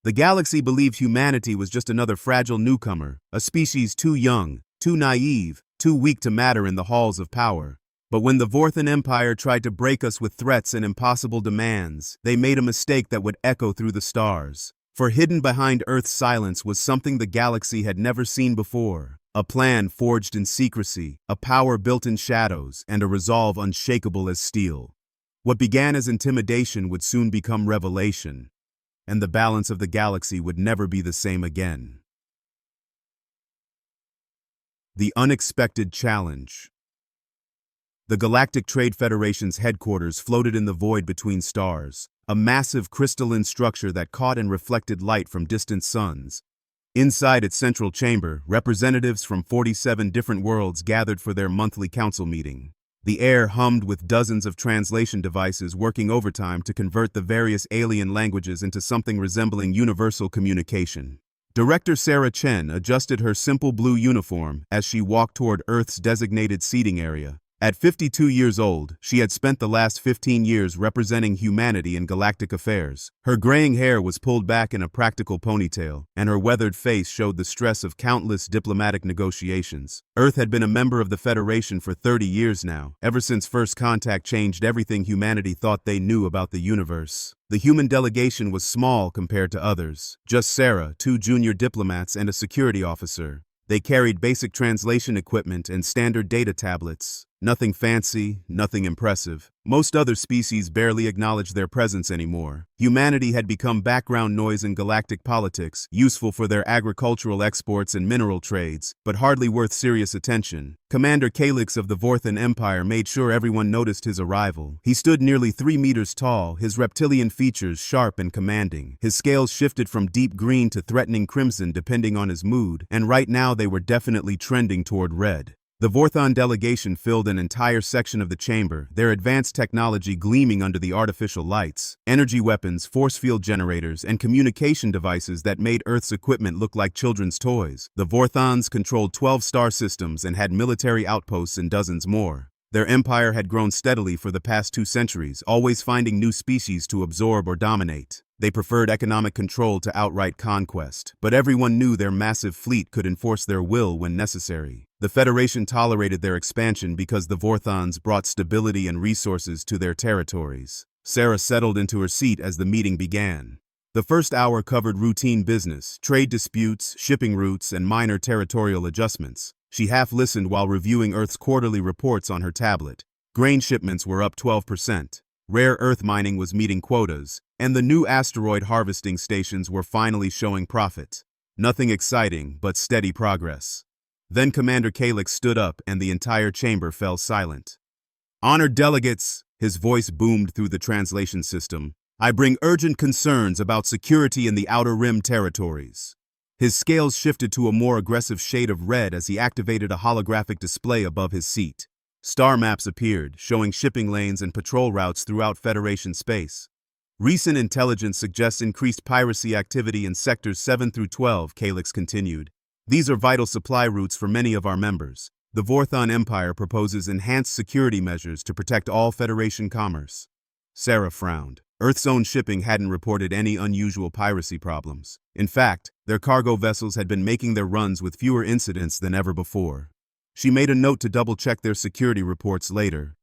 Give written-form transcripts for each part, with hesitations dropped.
The galaxy believed humanity was just another fragile newcomer, a species too young, too naive, too weak to matter in the halls of power. But when the Vorthan Empire tried to break us with threats and impossible demands, they made a mistake that would echo through the stars. For hidden behind Earth's silence was something the galaxy had never seen before. A plan forged in secrecy, a power built in shadows, and a resolve unshakable as steel. What began as intimidation would soon become revelation, and the balance of the galaxy would never be the same again. The unexpected challenge. The Galactic Trade Federation's headquarters floated in the void between stars, a massive crystalline structure that caught and reflected light from distant suns. Inside its central chamber, representatives from 47 different worlds gathered for their monthly council meeting. The air hummed with dozens of translation devices working overtime to convert the various alien languages into something resembling universal communication. Director Sarah Chen adjusted her simple blue uniform as she walked toward Earth's designated seating area. At 52 years old, she had spent the last 15 years representing humanity in galactic affairs. Her graying hair was pulled back in a practical ponytail, and her weathered face showed the stress of countless diplomatic negotiations. Earth had been a member of the Federation for 30 years now, ever since first contact changed everything humanity thought they knew about the universe. The human delegation was small compared to others. Just Sarah, 2 junior diplomats, and a security officer. They carried basic translation equipment and standard data tablets. Nothing fancy, nothing impressive. Most other species barely acknowledged their presence anymore. Humanity had become background noise in galactic politics, useful for their agricultural exports and mineral trades, but hardly worth serious attention. Commander Kaelix of the Vorthan Empire made sure everyone noticed his arrival. He stood nearly 3 meters tall, his reptilian features sharp and commanding. His scales shifted from deep green to threatening crimson depending on his mood, and right now they were definitely trending toward red. The Vorthan delegation filled an entire section of the chamber, their advanced technology gleaming under the artificial lights. Energy weapons, force field generators, and communication devices that made Earth's equipment look like children's toys. The Vorthans controlled 12 star systems and had military outposts in dozens more. Their empire had grown steadily for the past 2 centuries, always finding new species to absorb or dominate. They preferred economic control to outright conquest, but everyone knew their massive fleet could enforce their will when necessary. The Federation tolerated their expansion because the Vorthans brought stability and resources to their territories. Sarah settled into her seat as the meeting began. The first hour covered routine business, trade disputes, shipping routes, and minor territorial adjustments. She half-listened while reviewing Earth's quarterly reports on her tablet. Grain shipments were up 12%. Rare earth mining was meeting quotas, and the new asteroid harvesting stations were finally showing profit. Nothing exciting, but steady progress. Then Commander Kaelix stood up and the entire chamber fell silent. "Honored delegates," his voice boomed through the translation system, "I bring urgent concerns about security in the Outer Rim territories." His scales shifted to a more aggressive shade of red as he activated a holographic display above his seat. Star maps appeared, showing shipping lanes and patrol routes throughout Federation space. Recent intelligence suggests increased piracy activity in sectors 7 through 12, Kaelix continued. These are vital supply routes for many of our members. The Vorthan Empire proposes enhanced security measures to protect all Federation commerce. Sarah frowned. Earth's own shipping hadn't reported any unusual piracy problems. In fact, their cargo vessels had been making their runs with fewer incidents than ever before. She made a note to double-check their security reports later.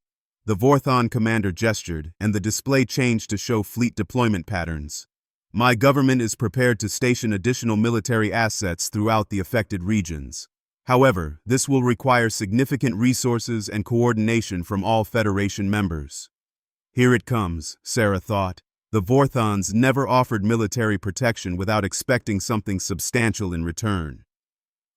The Vorthan commander gestured, and the display changed to show fleet deployment patterns. My government is prepared to station additional military assets throughout the affected regions. However, this will require significant resources and coordination from all Federation members. Here it comes, Sarah thought. The Vorthans never offered military protection without expecting something substantial in return.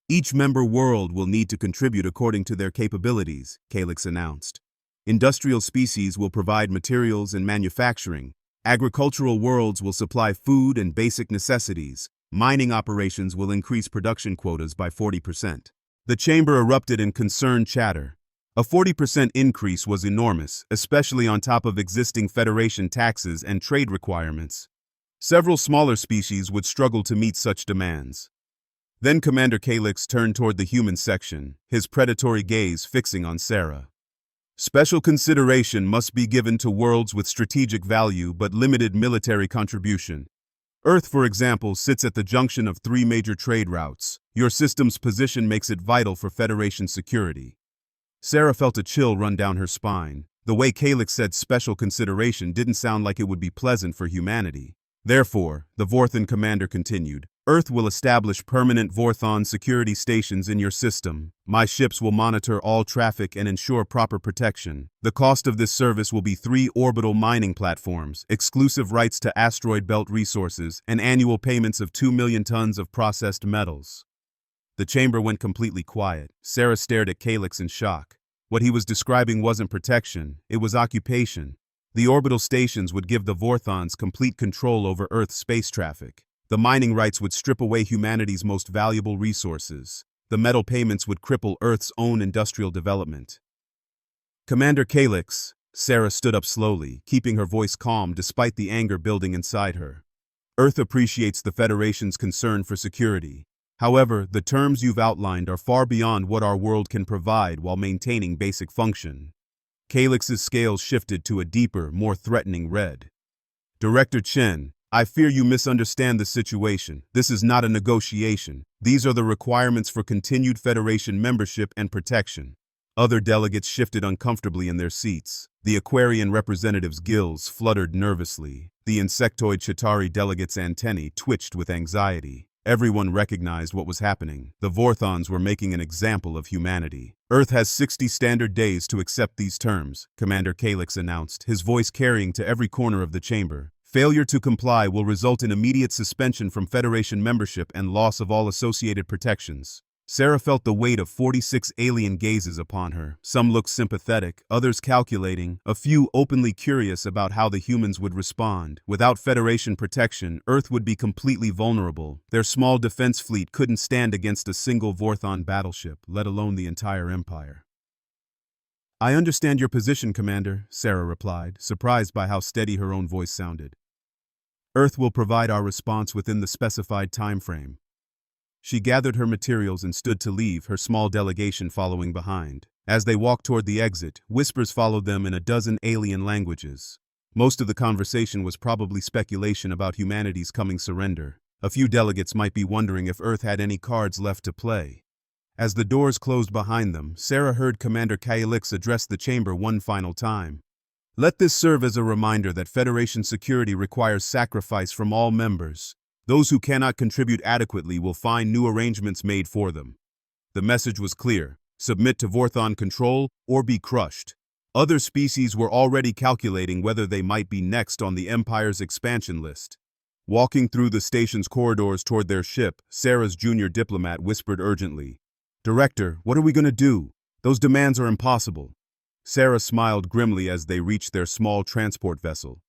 Each member world will need to contribute according to their capabilities, Kaelix announced. Industrial species will provide materials and manufacturing. Agricultural worlds will supply food and basic necessities. Mining operations will increase production quotas by 40%. The chamber erupted in concerned chatter. A 40% increase was enormous, especially on top of existing Federation taxes and trade requirements. Several smaller species would struggle to meet such demands. Then Commander Kaelix turned toward the human section, his predatory gaze fixing on Sarah. Special consideration must be given to worlds with strategic value but limited military contribution. Earth, for example, sits at the junction of three major trade routes. Your system's position makes it vital for Federation security. Sarah felt a chill run down her spine. The way Kaelix said special consideration didn't sound like it would be pleasant for humanity. Therefore, the Vorthan commander continued, Earth will establish permanent Vorthan security stations in your system. My ships will monitor all traffic and ensure proper protection. The cost of this service will be 3 orbital mining platforms, exclusive rights to asteroid belt resources, and annual payments of 2 million tons of processed metals. The chamber went completely quiet. Sarah stared at Kaelix in shock. What he was describing wasn't protection, it was occupation. The orbital stations would give the Vorthans complete control over Earth's space traffic. The mining rights would strip away humanity's most valuable resources. The metal payments would cripple Earth's own industrial development. Commander Kaelix, Sarah stood up slowly, keeping her voice calm despite the anger building inside her. Earth appreciates the Federation's concern for security. However, the terms you've outlined are far beyond what our world can provide while maintaining basic function. Kaelix's scales shifted to a deeper, more threatening red. Director Chen, I fear you misunderstand the situation. This is not a negotiation. These are the requirements for continued Federation membership and protection. Other delegates shifted uncomfortably in their seats. The Aquarian representative's gills fluttered nervously. The insectoid Chitauri delegate's antennae twitched with anxiety. Everyone recognized what was happening. The Vorthans were making an example of humanity. Earth has 60 standard days to accept these terms, Commander Kaelix announced, his voice carrying to every corner of the chamber. Failure to comply will result in immediate suspension from Federation membership and loss of all associated protections. Sarah felt the weight of 46 alien gazes upon her. Some looked sympathetic, others calculating, a few openly curious about how the humans would respond. Without Federation protection, Earth would be completely vulnerable. Their small defense fleet couldn't stand against a single Vorthan battleship, let alone the entire Empire. I understand your position, Commander, Sarah replied, surprised by how steady her own voice sounded. Earth will provide our response within the specified time frame. She gathered her materials and stood to leave, her small delegation following behind. As they walked toward the exit, whispers followed them in a dozen alien languages. Most of the conversation was probably speculation about humanity's coming surrender. A few delegates might be wondering if Earth had any cards left to play. As the doors closed behind them, Sarah heard Commander Kaelix address the chamber one final time. Let this serve as a reminder that Federation security requires sacrifice from all members. Those who cannot contribute adequately will find new arrangements made for them. The message was clear: submit to Vorthan control or be crushed. Other species were already calculating whether they might be next on the Empire's expansion list. Walking through the station's corridors toward their ship, Sarah's junior diplomat whispered urgently, Director, what are we going to do? Those demands are impossible. Sarah smiled grimly as they reached their small transport vessel.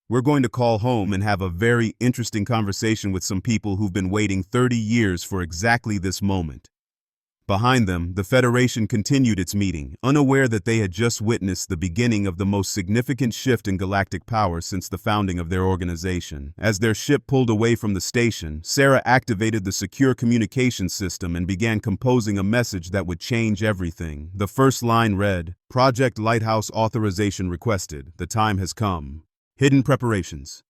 We're going to call home and have a very interesting conversation with some people who've been waiting 30 years for exactly this moment. Behind them, the Federation continued its meeting, unaware that they had just witnessed the beginning of the most significant shift in galactic power since the founding of their organization. As their ship pulled away from the station, Sarah activated the secure communications system and began composing a message that would change everything. The first line read, Project Lighthouse authorization requested. The time has come. Hidden preparations.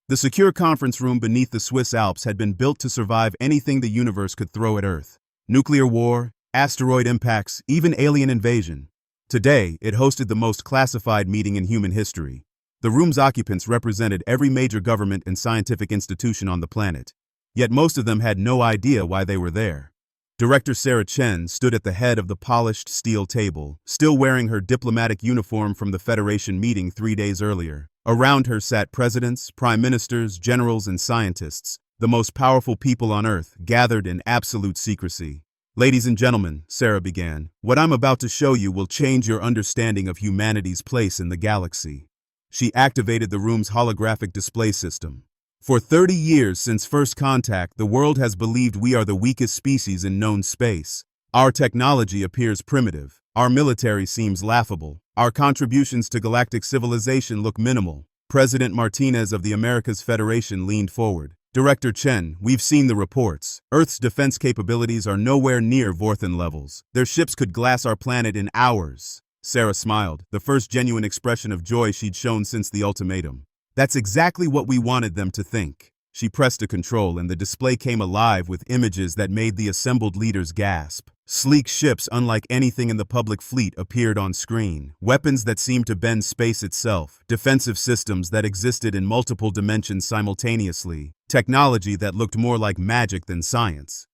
The secure conference room beneath the Swiss Alps had been built to survive anything the universe could throw at Earth. Nuclear war, asteroid impacts, even alien invasion. Today, it hosted the most classified meeting in human history. The room's occupants represented every major government and scientific institution on the planet. Yet most of them had no idea why they were there. Director Sarah Chen stood at the head of the polished steel table, still wearing her diplomatic uniform from the Federation meeting 3 days earlier. Around her sat presidents, prime ministers, generals, and scientists, the most powerful people on Earth, gathered in absolute secrecy. Ladies and gentlemen, Sarah began, what I'm about to show you will change your understanding of humanity's place in the galaxy. She activated the room's holographic display system. For 30 years since first contact, the world has believed we are the weakest species in known space. Our technology appears primitive. Our military seems laughable. Our contributions to galactic civilization look minimal. President Martinez of the Americas Federation leaned forward. Director Chen, we've seen the reports. Earth's defense capabilities are nowhere near Vorthan levels. Their ships could glass our planet in hours. Sarah smiled, the first genuine expression of joy she'd shown since the ultimatum. That's exactly what we wanted them to think. She pressed a control and the display came alive with images that made the assembled leaders gasp. Sleek ships unlike anything in the public fleet appeared on screen, weapons that seemed to bend space itself, defensive systems that existed in multiple dimensions simultaneously, technology that looked more like magic than science.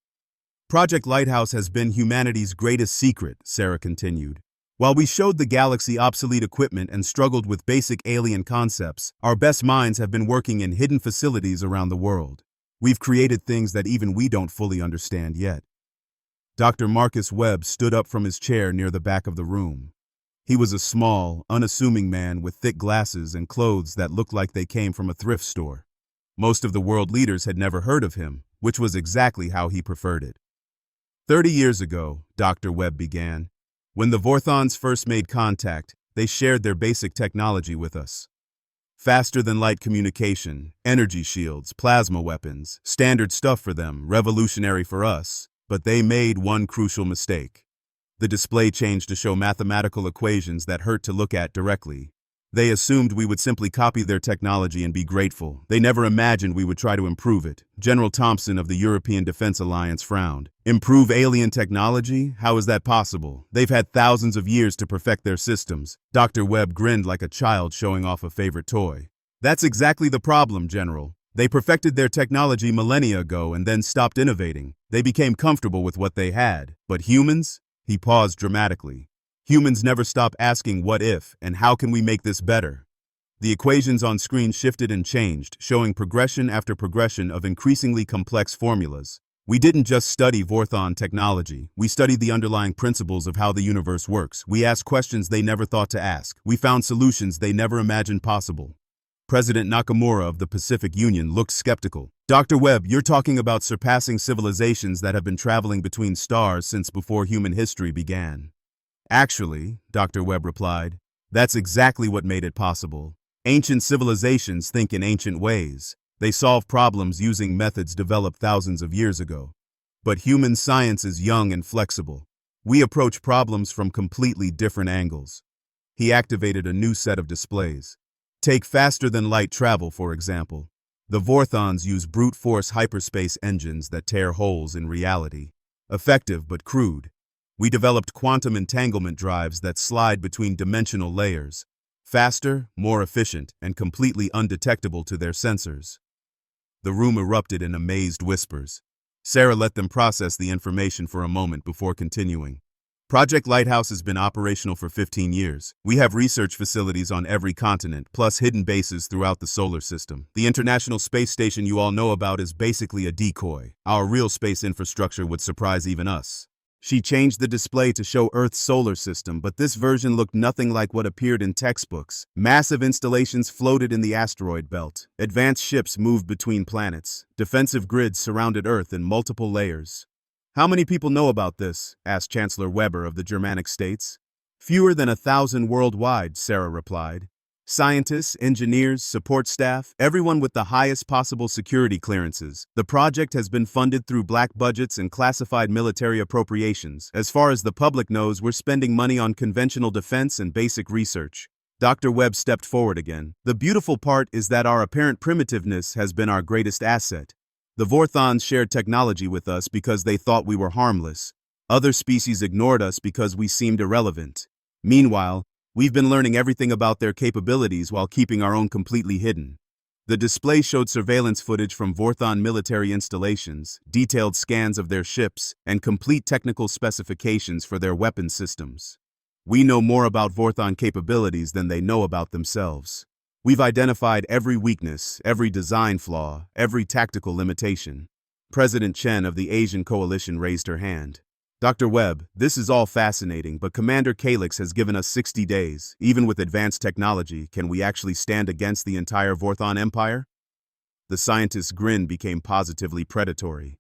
Project Lighthouse has been humanity's greatest secret, Sarah continued. While we showed the galaxy obsolete equipment and struggled with basic alien concepts, our best minds have been working in hidden facilities around the world. We've created things that even we don't fully understand yet. Dr. Marcus Webb stood up from his chair near the back of the room. He was a small, unassuming man with thick glasses and clothes that looked like they came from a thrift store. Most of the world leaders had never heard of him, which was exactly how he preferred it. 30 years ago, Dr. Webb began, when the Vorthans first made contact, they shared their basic technology with us. Faster-than-light communication, energy shields, plasma weapons, standard stuff for them, revolutionary for us, but they made one crucial mistake. The display changed to show mathematical equations that hurt to look at directly. They assumed we would simply copy their technology and be grateful. They never imagined we would try to improve it. General Thompson of the European Defense Alliance frowned. Improve alien technology? How is that possible? They've had thousands of years to perfect their systems. Dr. Webb grinned like a child showing off a favorite toy. That's exactly the problem, General. They perfected their technology millennia ago and then stopped innovating. They became comfortable with what they had. But humans? He paused dramatically. Humans never stop asking what if and how can we make this better. The equations on screen shifted and changed, showing progression after progression of increasingly complex formulas. We didn't just study Vorthan technology, we studied the underlying principles of how the universe works. We asked questions they never thought to ask. We found solutions they never imagined possible. President Nakamura of the Pacific Union looked skeptical. Dr. Webb, you're talking about surpassing civilizations that have been traveling between stars since before human history began. Actually, Dr. Webb replied, that's exactly what made it possible. Ancient civilizations think in ancient ways. They solve problems using methods developed thousands of years ago. But human science is young and flexible. We approach problems from completely different angles. He activated a new set of displays. Take faster-than-light travel, for example. The Vorthans use brute force hyperspace engines that tear holes in reality. Effective but crude. We developed quantum entanglement drives that slide between dimensional layers. Faster, more efficient, and completely undetectable to their sensors. The room erupted in amazed whispers. Sarah let them process the information for a moment before continuing. Project Lighthouse has been operational for 15 years. We have research facilities on every continent, plus hidden bases throughout the solar system. The International Space Station you all know about is basically a decoy. Our real space infrastructure would surprise even us. She changed the display to show Earth's solar system, but this version looked nothing like what appeared in textbooks. Massive installations floated in the asteroid belt. Advanced ships moved between planets. Defensive grids surrounded Earth in multiple layers. How many people know about this? Asked Chancellor Weber of the Germanic states. Fewer than 1,000 worldwide, Sarah replied. Scientists, engineers, support staff, everyone with the highest possible security clearances. The project has been funded through black budgets and classified military appropriations. As far as the public knows, we're spending money on conventional defense and basic research. Dr. Webb stepped forward again. The beautiful part is that our apparent primitiveness has been our greatest asset. The Vorthans shared technology with us because they thought we were harmless. Other species ignored us because we seemed irrelevant. Meanwhile, we've been learning everything about their capabilities while keeping our own completely hidden. The display showed surveillance footage from Vorthan military installations, detailed scans of their ships, and complete technical specifications for their weapon systems. We know more about Vorthan capabilities than they know about themselves. We've identified every weakness, every design flaw, every tactical limitation. President Chen of the Asian Coalition raised her hand. Dr. Webb, this is all fascinating, but Commander Kaelix has given us 60 days. Even with advanced technology, can we actually stand against the entire Vorthan Empire? The scientist's grin became positively predatory.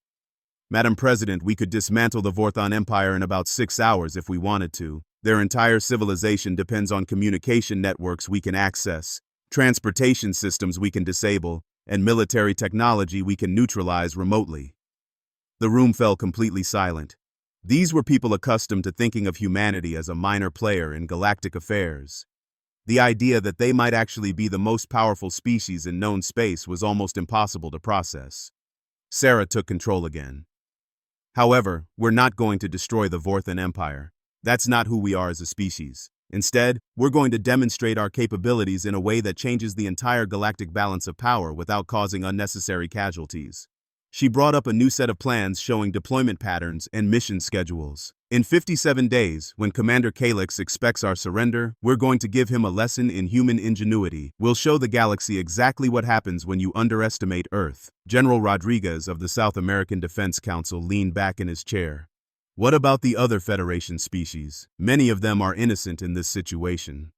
Madam President, we could dismantle the Vorthan Empire in about 6 hours if we wanted to. Their entire civilization depends on communication networks we can access, transportation systems we can disable, and military technology we can neutralize remotely. The room fell completely silent. These were people accustomed to thinking of humanity as a minor player in galactic affairs. The idea that they might actually be the most powerful species in known space was almost impossible to process. Sarah took control again. However, we're not going to destroy the Vorthan Empire. That's not who we are as a species. Instead, we're going to demonstrate our capabilities in a way that changes the entire galactic balance of power without causing unnecessary casualties. She brought up a new set of plans showing deployment patterns and mission schedules. In 57 days, when Commander Kaelix expects our surrender, we're going to give him a lesson in human ingenuity. We'll show the galaxy exactly what happens when you underestimate Earth. General Rodriguez of the South American Defense Council leaned back in his chair. What about the other Federation species? Many of them are innocent in this situation.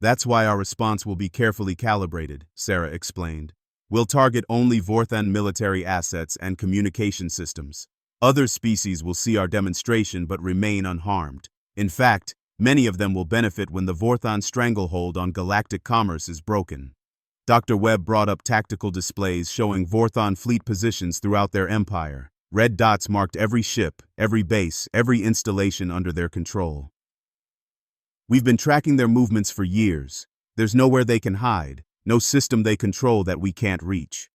That's why our response will be carefully calibrated, Sarah explained. We'll target only Vorthan military assets and communication systems. Other species will see our demonstration but remain unharmed. In fact, many of them will benefit when the Vorthan stranglehold on galactic commerce is broken. Dr. Webb brought up tactical displays showing Vorthan fleet positions throughout their empire. Red dots marked every ship, every base, every installation under their control. We've been tracking their movements for years. There's nowhere they can hide. No system they control that we can't reach.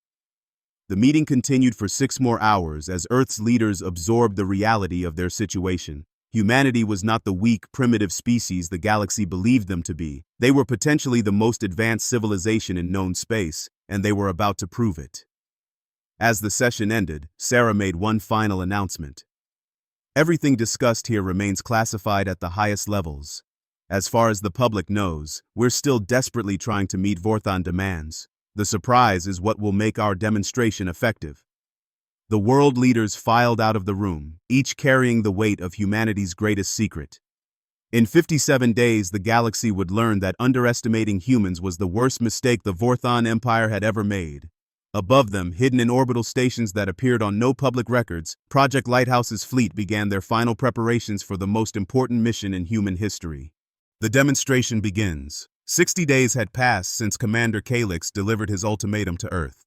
The meeting continued for 6 more hours as Earth's leaders absorbed the reality of their situation. Humanity was not the weak, primitive species the galaxy believed them to be. They were potentially the most advanced civilization in known space, and they were about to prove it. As the session ended, Sarah made one final announcement. Everything discussed here remains classified at the highest levels. As far as the public knows, we're still desperately trying to meet Vorthan demands. The surprise is what will make our demonstration effective. The world leaders filed out of the room, each carrying the weight of humanity's greatest secret. In 57 days, the galaxy would learn that underestimating humans was the worst mistake the Vorthan Empire had ever made. Above them, hidden in orbital stations that appeared on no public records, Project Lighthouse's fleet began their final preparations for the most important mission in human history. The demonstration begins. 60 days had passed since Commander Kaelix delivered his ultimatum to Earth.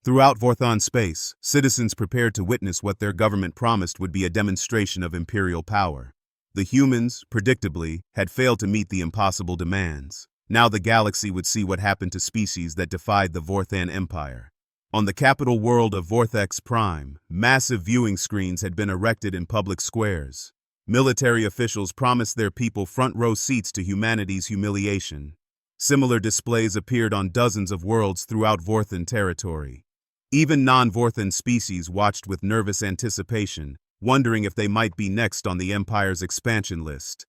Throughout Vorthan space, citizens prepared to witness what their government promised would be a demonstration of imperial power. The humans, predictably, had failed to meet the impossible demands. Now the galaxy would see what happened to species that defied the Vorthan Empire. On the capital world of Vorthex Prime, massive viewing screens had been erected in public squares. Military officials promised their people front-row seats to humanity's humiliation. Similar displays appeared on dozens of worlds throughout Vorthan territory. Even non-Vorthan species watched with nervous anticipation, wondering if they might be next on the Empire's expansion list.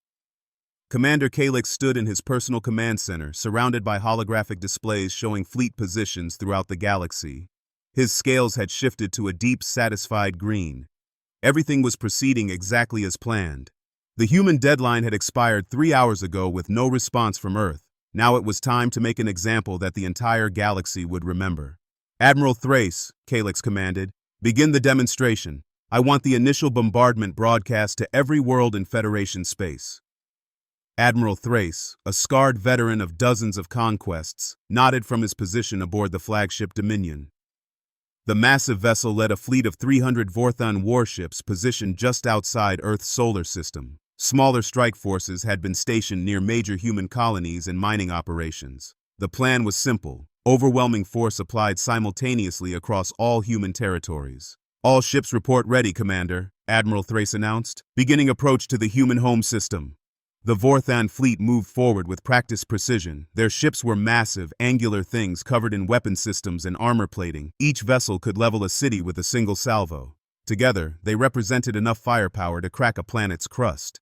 Commander Kaelix stood in his personal command center, surrounded by holographic displays showing fleet positions throughout the galaxy. His scales had shifted to a deep, satisfied green. Everything was proceeding exactly as planned. The human deadline had expired 3 hours ago with no response from Earth. Now it was time to make an example that the entire galaxy would remember. Admiral Thrace, Kaelix commanded, begin the demonstration. I want the initial bombardment broadcast to every world in Federation space. Admiral Thrace, a scarred veteran of dozens of conquests, nodded from his position aboard the flagship Dominion. The massive vessel led a fleet of 300 Vorthan warships positioned just outside Earth's solar system. Smaller strike forces had been stationed near major human colonies and mining operations. The plan was simple: overwhelming force applied simultaneously across all human territories. All ships report ready, Commander, Admiral Thrace announced, beginning approach to the human home system. The Vorthan fleet moved forward with practiced precision. Their ships were massive, angular things covered in weapon systems and armor plating. Each vessel could level a city with a single salvo. Together, they represented enough firepower to crack a planet's crust.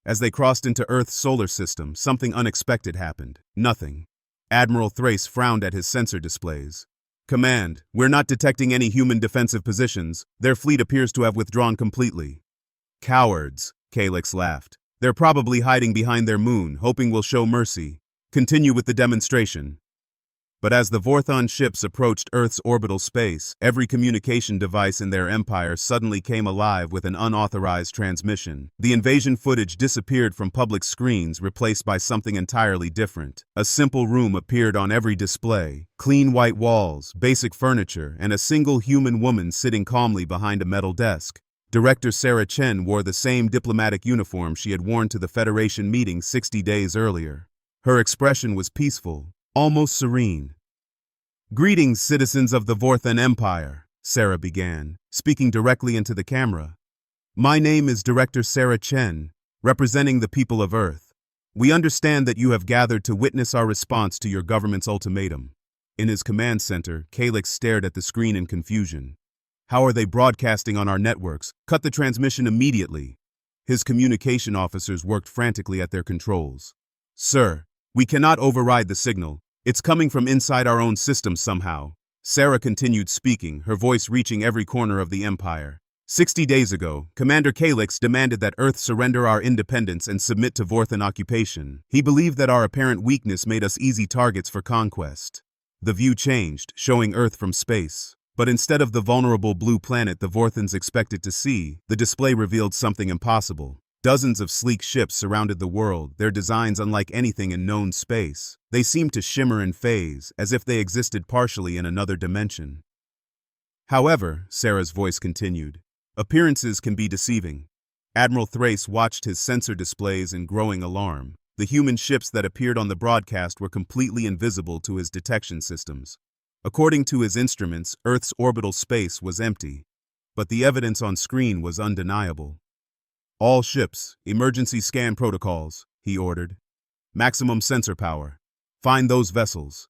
As they crossed into Earth's solar system, something unexpected happened. Nothing. Admiral Thrace frowned at his sensor displays. Command, we're not detecting any human defensive positions. Their fleet appears to have withdrawn completely. Cowards, Kaelix laughed. They're probably hiding behind their moon, hoping we'll show mercy. Continue with the demonstration. But as the Vorthan ships approached Earth's orbital space, every communication device in their empire suddenly came alive with an unauthorized transmission. The invasion footage disappeared from public screens, replaced by something entirely different. A simple room appeared on every display. Clean white walls, basic furniture, and a single human woman sitting calmly behind a metal desk. Director Sarah Chen wore the same diplomatic uniform she had worn to the Federation meeting 60 days earlier. Her expression was peaceful, almost serene. "Greetings, citizens of the Vorthan Empire," Sarah began, speaking directly into the camera. "My name is Director Sarah Chen, representing the people of Earth. We understand that you have gathered to witness our response to your government's ultimatum." In his command center, Kaelix stared at the screen in confusion. "How are they broadcasting on our networks? Cut the transmission immediately." His communication officers worked frantically at their controls. "Sir, we cannot override the signal. It's coming from inside our own system somehow." Sarah continued speaking, her voice reaching every corner of the Empire. 60 days ago, Commander Kaelix demanded that Earth surrender our independence and submit to Vorthan occupation. He believed that our apparent weakness made us easy targets for conquest. The view changed, showing Earth from space. But instead of the vulnerable blue planet the Vorthans expected to see, the display revealed something impossible. Dozens of sleek ships surrounded the world, their designs unlike anything in known space. They seemed to shimmer and phase, as if they existed partially in another dimension. "However," Sarah's voice continued, "appearances can be deceiving." Admiral Thrace watched his sensor displays in growing alarm. The human ships that appeared on the broadcast were completely invisible to his detection systems. According to his instruments, Earth's orbital space was empty. But the evidence on screen was undeniable. "All ships, emergency scan protocols," he ordered. "Maximum sensor power. Find those vessels."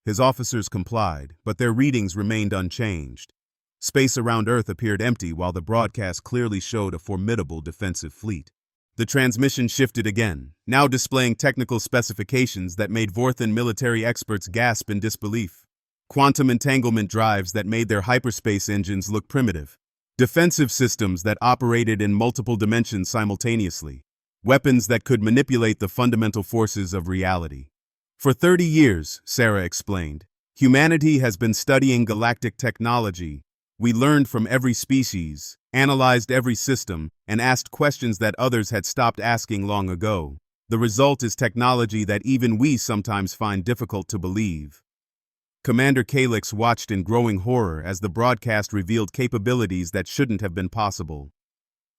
His officers complied, but their readings remained unchanged. Space around Earth appeared empty while the broadcast clearly showed a formidable defensive fleet. The transmission shifted again, now displaying technical specifications that made Vorthan military experts gasp in disbelief. Quantum entanglement drives that made their hyperspace engines look primitive. Defensive systems that operated in multiple dimensions simultaneously. Weapons that could manipulate the fundamental forces of reality. "For 30 years, Sarah explained, humanity has been studying galactic technology. We learned from every species, analyzed every system, and asked questions that others had stopped asking long ago. The result is technology that even we sometimes find difficult to believe." Commander Kaelix watched in growing horror as the broadcast revealed capabilities that shouldn't have been possible.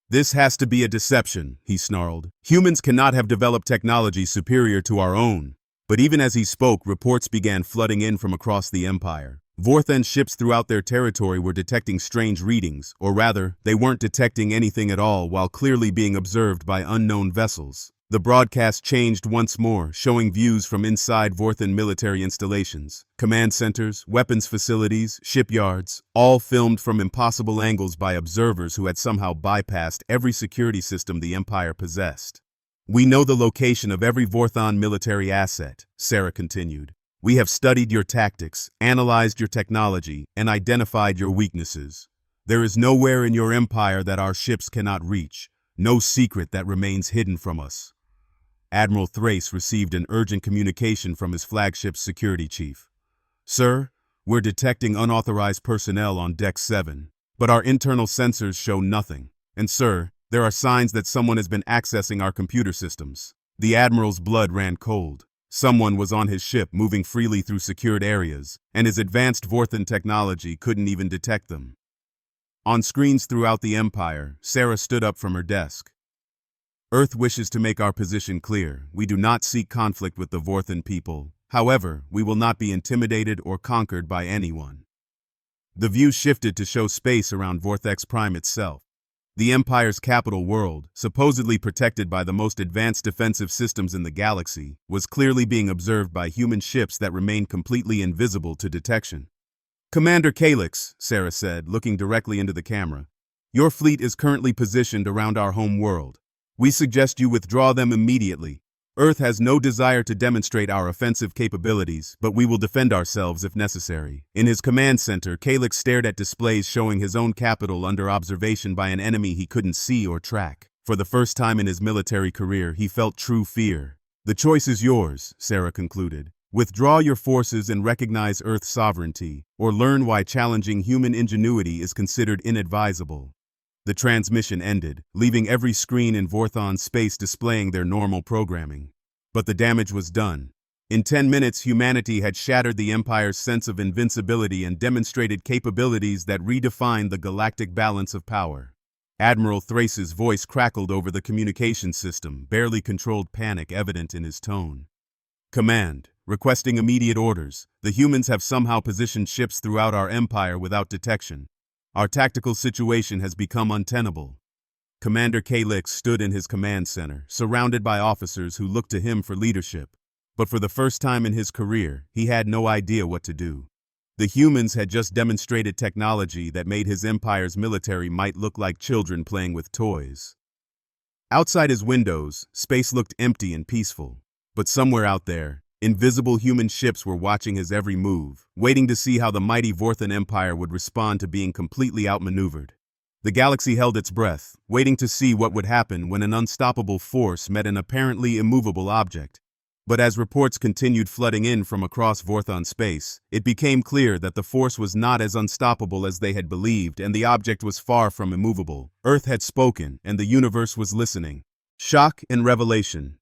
"This has to be a deception," he snarled. "Humans cannot have developed technology superior to our own." But even as he spoke, reports began flooding in from across the Empire. Vorthan ships throughout their territory were detecting strange readings, or rather, they weren't detecting anything at all while clearly being observed by unknown vessels. The broadcast changed once more, showing views from inside Vorthan military installations, command centers, weapons facilities, shipyards, all filmed from impossible angles by observers who had somehow bypassed every security system the Empire possessed. "We know the location of every Vorthan military asset," Sarah continued. "We have studied your tactics, analyzed your technology, and identified your weaknesses. There is nowhere in your empire that our ships cannot reach, no secret that remains hidden from us." Admiral Thrace received an urgent communication from his flagship's security chief. "Sir, we're detecting unauthorized personnel on Deck 7, but our internal sensors show nothing. And sir, there are signs that someone has been accessing our computer systems." The Admiral's blood ran cold. Someone was on his ship moving freely through secured areas, and his advanced Vorthan technology couldn't even detect them. On screens throughout the Empire, Sarah stood up from her desk. "Earth wishes to make our position clear. We do not seek conflict with the Vorthan people. However, we will not be intimidated or conquered by anyone." The view shifted to show space around Vortex Prime itself. The Empire's capital world, supposedly protected by the most advanced defensive systems in the galaxy, was clearly being observed by human ships that remained completely invisible to detection. "Commander Kaelix," Sarah said, looking directly into the camera, "your fleet is currently positioned around our home world. We suggest you withdraw them immediately. Earth has no desire to demonstrate our offensive capabilities, but we will defend ourselves if necessary." In his command center, Kaelix stared at displays showing his own capital under observation by an enemy he couldn't see or track. For the first time in his military career, he felt true fear. "The choice is yours," Sarah concluded. "Withdraw your forces and recognize Earth's sovereignty, or learn why challenging human ingenuity is considered inadvisable." The transmission ended, leaving every screen in Vorthan space displaying their normal programming. But the damage was done. In 10 minutes, humanity had shattered the Empire's sense of invincibility and demonstrated capabilities that redefined the galactic balance of power. Admiral Thrace's voice crackled over the communication system, barely controlled panic evident in his tone. Command, requesting immediate orders. The humans have somehow positioned ships throughout our empire without detection. Our tactical situation has become untenable. Commander Kaelix stood in his command center, surrounded by officers who looked to him for leadership. But for the first time in his career, he had no idea what to do. The humans had just demonstrated technology that made his empire's military might look like children playing with toys. Outside his windows, space looked empty and peaceful. But somewhere out there, invisible human ships were watching his every move, waiting to see how the mighty Vorthan Empire would respond to being completely outmaneuvered. The galaxy held its breath, waiting to see what would happen when an unstoppable force met an apparently immovable object. But as reports continued flooding in from across Vorthan space, it became clear that the force was not as unstoppable as they had believed, and the object was far from immovable. Earth had spoken, and the universe was listening. Shock and revelation.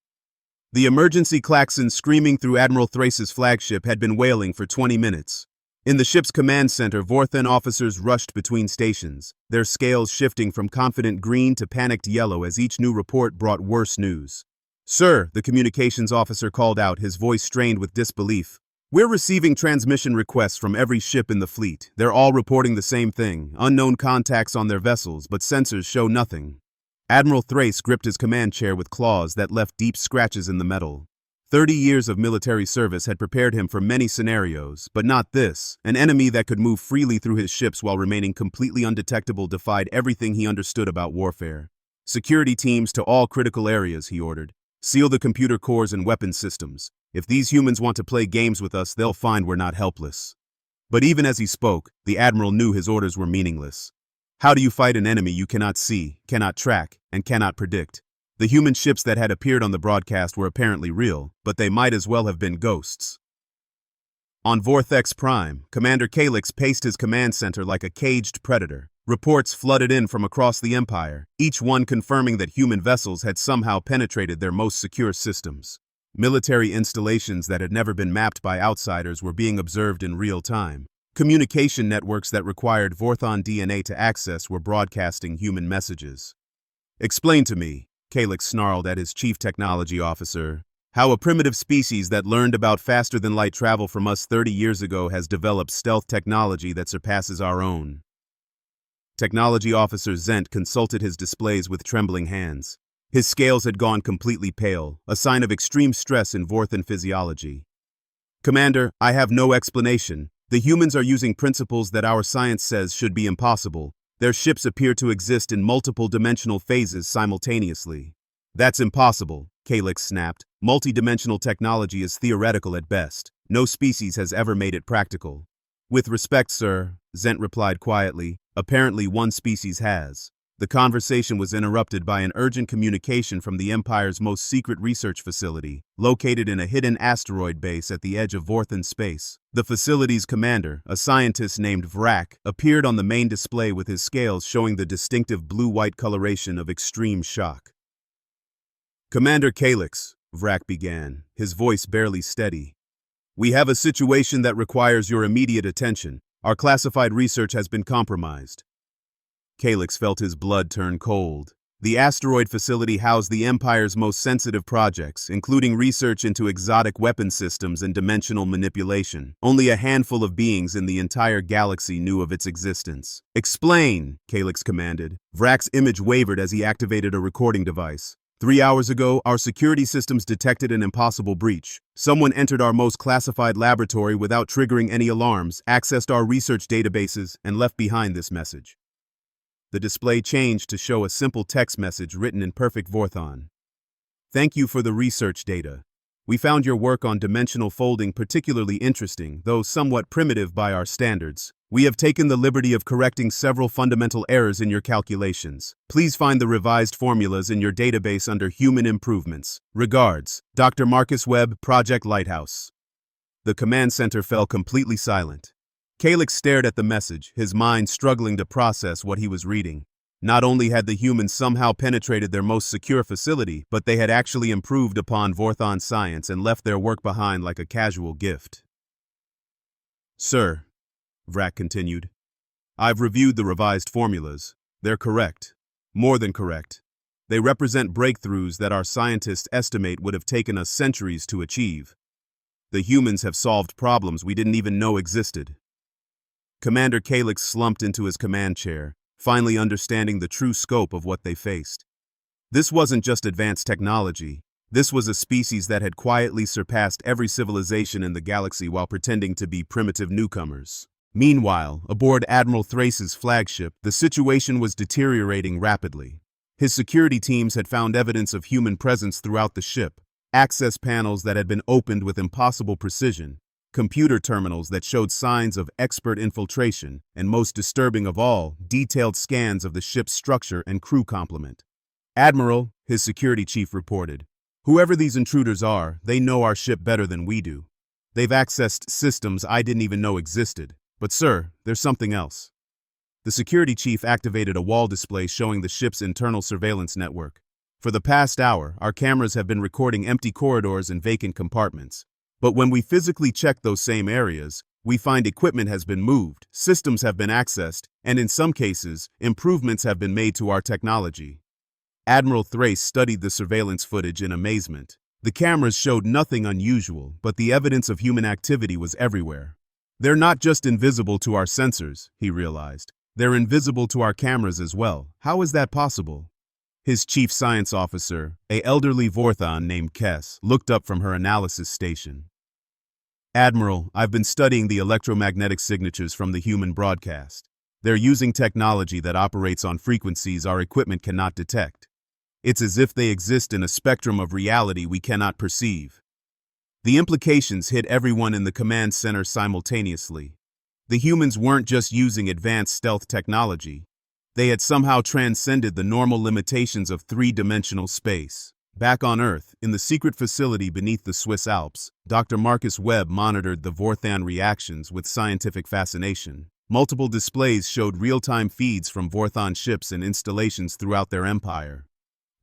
The emergency klaxon screaming through Admiral Thrace's flagship had been wailing for 20 minutes. In the ship's command center, Vorthan officers rushed between stations, their scales shifting from confident green to panicked yellow as each new report brought worse news. "Sir," the communications officer called out, his voice strained with disbelief. "We're receiving transmission requests from every ship in the fleet. They're all reporting the same thing, unknown contacts on their vessels, but sensors show nothing." Admiral Thrace gripped his command chair with claws that left deep scratches in the metal. 30 years of military service had prepared him for many scenarios, but not this. An enemy that could move freely through his ships while remaining completely undetectable defied everything he understood about warfare. "Security teams to all critical areas," he ordered. "Seal the computer cores and weapons systems. If these humans want to play games with us, they'll find we're not helpless." But even as he spoke, the Admiral knew his orders were meaningless. How do you fight an enemy you cannot see, cannot track, and cannot predict? The human ships that had appeared on the broadcast were apparently real, but they might as well have been ghosts. On Vorthex Prime, Commander Kaelix paced his command center like a caged predator. Reports flooded in from across the Empire, each one confirming that human vessels had somehow penetrated their most secure systems. Military installations that had never been mapped by outsiders were being observed in real time. Communication networks that required Vorthan DNA to access were broadcasting human messages. "Explain to me," Kaelix snarled at his chief technology officer, "how a primitive species that learned about faster-than-light travel from us 30 years ago has developed stealth technology that surpasses our own." Technology Officer Zent consulted his displays with trembling hands. His scales had gone completely pale, a sign of extreme stress in Vorthan physiology. "Commander, I have no explanation. The humans are using principles that our science says should be impossible. Their ships appear to exist in multiple dimensional phases simultaneously." "That's impossible," Kaelix snapped. "Multi-dimensional technology is theoretical at best. No species has ever made it practical." "With respect, sir," Zent replied quietly, "apparently one species has." The conversation was interrupted by an urgent communication from the Empire's most secret research facility, located in a hidden asteroid base at the edge of Vorthan space. The facility's commander, a scientist named Vrak, appeared on the main display with his scales showing the distinctive blue-white coloration of extreme shock. "Commander Kaelix," Vrak began, his voice barely steady, "we have a situation that requires your immediate attention. Our classified research has been compromised." Kaelix felt his blood turn cold. The asteroid facility housed the Empire's most sensitive projects, including research into exotic weapon systems and dimensional manipulation. Only a handful of beings in the entire galaxy knew of its existence. "Explain," Kaelix commanded. Vrak's image wavered as he activated a recording device. 3 hours ago, our security systems detected an impossible breach. Someone entered our most classified laboratory without triggering any alarms, accessed our research databases, and left behind this message. The display changed to show a simple text message written in perfect Vorthan. "Thank you for the research data. We found your work on dimensional folding particularly interesting, though somewhat primitive by our standards. We have taken the liberty of correcting several fundamental errors in your calculations. Please find the revised formulas in your database under Human Improvements. Regards, Dr. Marcus Webb, Project Lighthouse." The command center fell completely silent. Kaelix stared at the message, his mind struggling to process what he was reading. Not only had the humans somehow penetrated their most secure facility, but they had actually improved upon Vorthan science and left their work behind like a casual gift. "Sir," Vrak continued, "I've reviewed the revised formulas. They're correct. More than correct. They represent breakthroughs that our scientists estimate would have taken us centuries to achieve. The humans have solved problems we didn't even know existed. Commander Kaelix slumped into his command chair, finally understanding the true scope of what they faced. This wasn't just advanced technology. This was a species that had quietly surpassed every civilization in the galaxy while pretending to be primitive newcomers. Meanwhile, aboard Admiral Thrace's flagship, the situation was deteriorating rapidly. His security teams had found evidence of human presence throughout the ship, access panels that had been opened with impossible precision, computer terminals that showed signs of expert infiltration, and most disturbing of all, detailed scans of the ship's structure and crew complement. "Admiral," his security chief reported, "whoever these intruders are, they know our ship better than we do. They've accessed systems I didn't even know existed. But sir, there's something else." The security chief activated a wall display showing the ship's internal surveillance network. "For the past hour, our cameras have been recording empty corridors and vacant compartments. But when we physically check those same areas, we find equipment has been moved, systems have been accessed, and in some cases, improvements have been made to our technology." Admiral Thrace studied the surveillance footage in amazement. The cameras showed nothing unusual, but the evidence of human activity was everywhere. "They're not just invisible to our sensors," he realized. "They're invisible to our cameras as well. How is that possible?" His chief science officer, an elderly Vorthan named Kess, looked up from her analysis station. "Admiral, I've been studying the electromagnetic signatures from the human broadcast. They're using technology that operates on frequencies our equipment cannot detect. It's as if they exist in a spectrum of reality we cannot perceive." The implications hit everyone in the command center simultaneously. The humans weren't just using advanced stealth technology. They had somehow transcended the normal limitations of three-dimensional space. Back on Earth, in the secret facility beneath the Swiss Alps, Dr. Marcus Webb monitored the Vorthan reactions with scientific fascination. Multiple displays showed real-time feeds from Vorthan ships and installations throughout their empire.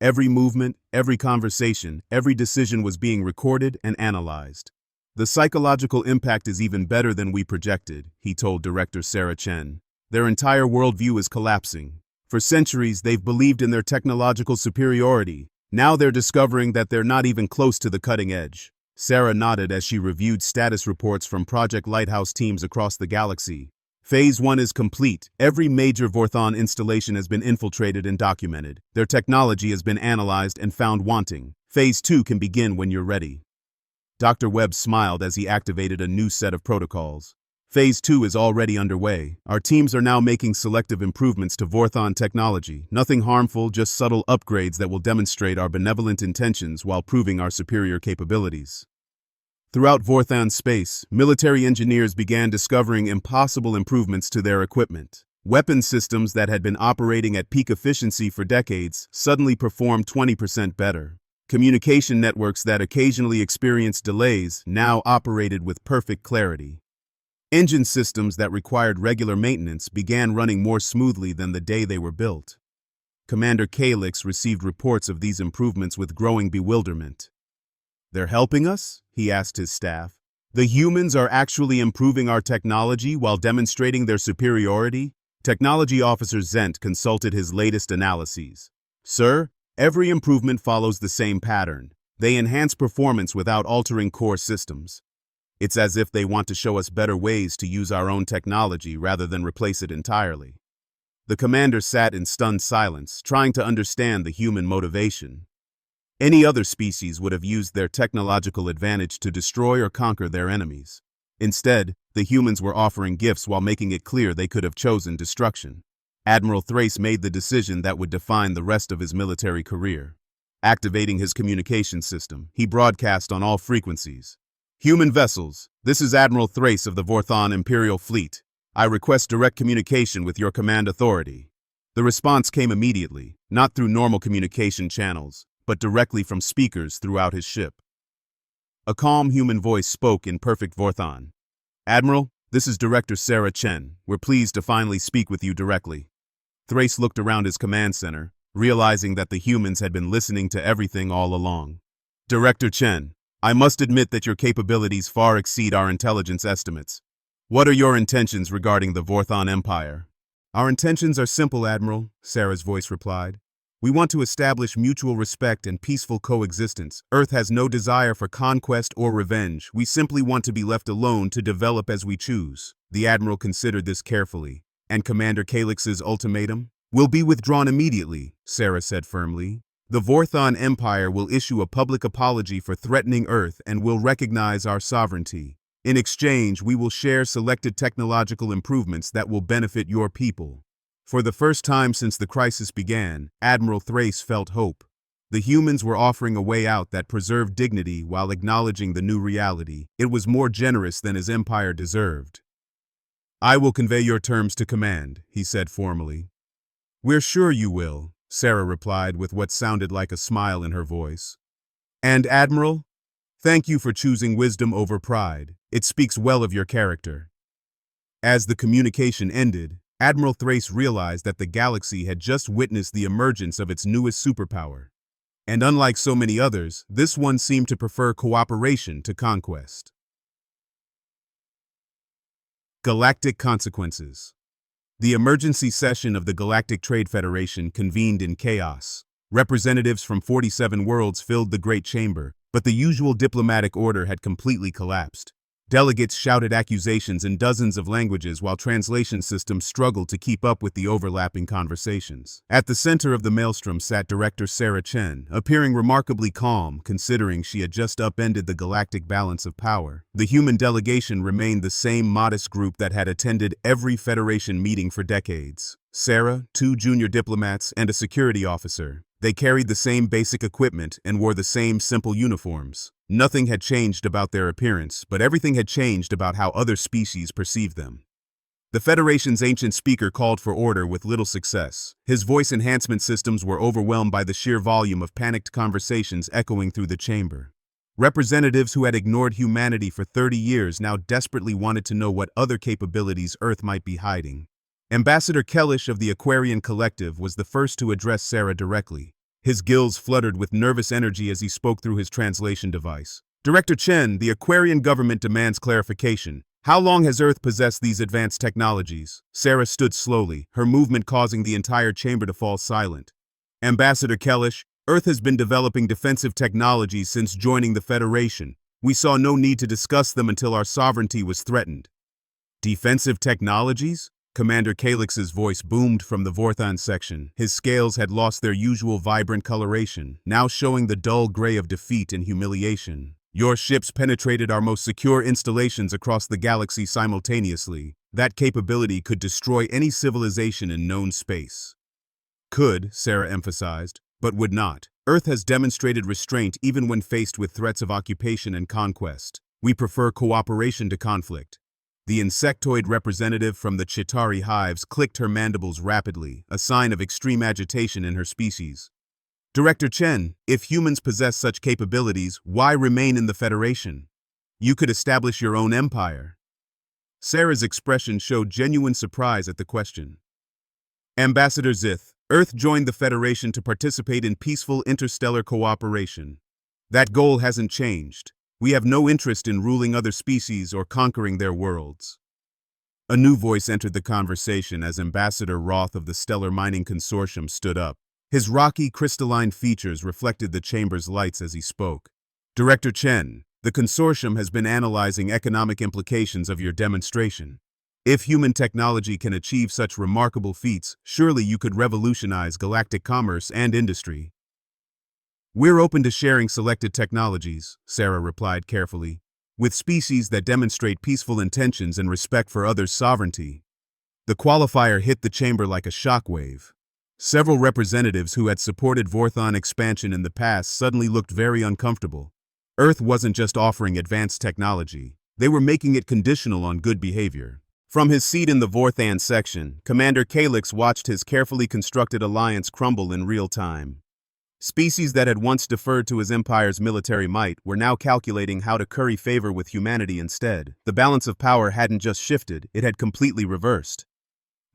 Every movement, every conversation, every decision was being recorded and analyzed. "The psychological impact is even better than we projected," he told Director Sarah Chen. "Their entire worldview is collapsing. For centuries, they've believed in their technological superiority. Now they're discovering that they're not even close to the cutting edge." Sarah nodded as she reviewed status reports from Project Lighthouse teams across the galaxy. "Phase 1 is complete. Every major Vorthan installation has been infiltrated and documented. Their technology has been analyzed and found wanting. Phase 2 can begin when you're ready." Dr. Webb smiled as he activated a new set of protocols. "Phase 2 is already underway. Our teams are now making selective improvements to Vorthan technology. Nothing harmful, just subtle upgrades that will demonstrate our benevolent intentions while proving our superior capabilities." Throughout Vorthan space, military engineers began discovering impossible improvements to their equipment. Weapon systems that had been operating at peak efficiency for decades suddenly performed 20% better. Communication networks that occasionally experienced delays now operated with perfect clarity. Engine systems that required regular maintenance began running more smoothly than the day they were built. Commander Kaelix received reports of these improvements with growing bewilderment. "They're helping us?" he asked his staff. "The humans are actually improving our technology while demonstrating their superiority?" Technology Officer Zent consulted his latest analyses. "Sir, every improvement follows the same pattern. They enhance performance without altering core systems. It's as if they want to show us better ways to use our own technology rather than replace it entirely." The commander sat in stunned silence, trying to understand the human motivation. Any other species would have used their technological advantage to destroy or conquer their enemies. Instead, the humans were offering gifts while making it clear they could have chosen destruction. Admiral Thrace made the decision that would define the rest of his military career. Activating his communication system, he broadcast on all frequencies. "Human vessels, this is Admiral Thrace of the Vorthan Imperial Fleet. I request direct communication with your command authority." The response came immediately, not through normal communication channels, but directly from speakers throughout his ship. A calm human voice spoke in perfect Vorthan. "Admiral, this is Director Sarah Chen. We're pleased to finally speak with you directly." Thrace looked around his command center, realizing that the humans had been listening to everything all along. "Director Chen, I must admit that your capabilities far exceed our intelligence estimates. What are your intentions regarding the Vorthan Empire?" "Our intentions are simple, Admiral," Sarah's voice replied. We want to establish mutual respect and peaceful coexistence. Earth has no desire for conquest or revenge. We simply want to be left alone to develop as we choose." The Admiral considered this carefully. "And Commander Kaelix's ultimatum?" "Will be withdrawn immediately," Sarah said firmly. "The Vorthan Empire will issue a public apology for threatening Earth and will recognize our sovereignty. In exchange, we will share selected technological improvements that will benefit your people." For the first time since the crisis began, Admiral Thrace felt hope. The humans were offering a way out that preserved dignity while acknowledging the new reality. It was more generous than his empire deserved. "I will convey your terms to command," he said formally. "We're sure you will," Sarah replied with what sounded like a smile in her voice. "And Admiral, thank you for choosing wisdom over pride. It speaks well of your character." As the communication ended, Admiral Thrace realized that the galaxy had just witnessed the emergence of its newest superpower. And unlike so many others, this one seemed to prefer cooperation to conquest. Galactic consequences. The emergency session of the Galactic Trade Federation convened in chaos. Representatives from 47 worlds filled the Great Chamber, but the usual diplomatic order had completely collapsed. Delegates shouted accusations in dozens of languages while translation systems struggled to keep up with the overlapping conversations. At the center of the maelstrom sat Director Sarah Chen, appearing remarkably calm considering she had just upended the galactic balance of power. The human delegation remained the same modest group that had attended every Federation meeting for decades. Sarah, 2 junior diplomats, and a security officer. They carried the same basic equipment and wore the same simple uniforms. Nothing had changed about their appearance, but everything had changed about how other species perceived them. The Federation's ancient speaker called for order with little success. His voice enhancement systems were overwhelmed by the sheer volume of panicked conversations echoing through the chamber. Representatives who had ignored humanity for 30 years now desperately wanted to know what other capabilities Earth might be hiding. Ambassador Kaelix of the Aquarian Collective was the first to address Sarah directly. His gills fluttered with nervous energy as he spoke through his translation device. "Director Chen, the Aquarian government demands clarification. How long has Earth possessed these advanced technologies?" Sarah stood slowly, her movement causing the entire chamber to fall silent. "Ambassador Kaelix, Earth has been developing defensive technologies since joining the Federation. We saw no need to discuss them until our sovereignty was threatened." "Defensive technologies?" Commander Kaelix's voice boomed from the Vorthan section. His scales had lost their usual vibrant coloration, now showing the dull gray of defeat and humiliation. "Your ships penetrated our most secure installations across the galaxy simultaneously. That capability could destroy any civilization in known space." "Could," Sarah emphasized, "but would not. Earth has demonstrated restraint even when faced with threats of occupation and conquest. We prefer cooperation to conflict." The insectoid representative from the Chitauri hives clicked her mandibles rapidly, a sign of extreme agitation in her species. "Director Chen, if humans possess such capabilities, why remain in the Federation? You could establish your own empire." Sarah's expression showed genuine surprise at the question. "Ambassador Zith, Earth joined the Federation to participate in peaceful interstellar cooperation. That goal hasn't changed. We have no interest in ruling other species or conquering their worlds." A new voice entered the conversation as Ambassador Roth of the Stellar Mining Consortium stood up. His rocky, crystalline features reflected the chamber's lights as he spoke. "Director Chen, the consortium has been analyzing economic implications of your demonstration. If human technology can achieve such remarkable feats, surely you could revolutionize galactic commerce and industry." "We're open to sharing selected technologies," Sarah replied carefully, "with species that demonstrate peaceful intentions and respect for others' sovereignty." The qualifier hit the chamber like a shockwave. Several representatives who had supported Vorthan expansion in the past suddenly looked very uncomfortable. Earth wasn't just offering advanced technology, they were making it conditional on good behavior. From his seat in the Vorthan section, Commander Kaelix watched his carefully constructed alliance crumble in real time. Species that had once deferred to his empire's military might were now calculating how to curry favor with humanity instead. The balance of power hadn't just shifted, it had completely reversed.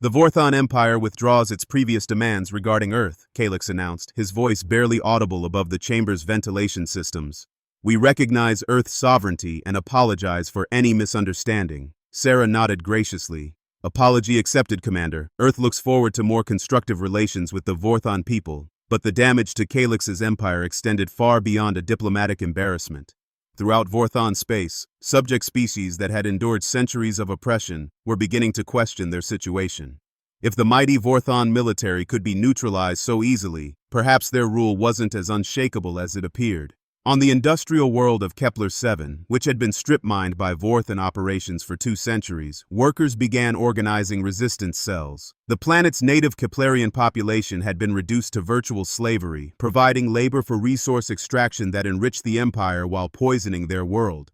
"The Vorthan Empire withdraws its previous demands regarding Earth," Kaelix announced, his voice barely audible above the chamber's ventilation systems. "We recognize Earth's sovereignty and apologize for any misunderstanding." Sarah nodded graciously. "Apology accepted, Commander. Earth looks forward to more constructive relations with the Vorthan people." But the damage to Kaelix's empire extended far beyond a diplomatic embarrassment. Throughout Vorthan space, subject species that had endured centuries of oppression were beginning to question their situation. If the mighty Vorthan military could be neutralized so easily, perhaps their rule wasn't as unshakable as it appeared. On the industrial world of Kepler-7, which had been strip-mined by Vorthan operations for 2 centuries, workers began organizing resistance cells. The planet's native Keplerian population had been reduced to virtual slavery, providing labor for resource extraction that enriched the Empire while poisoning their world.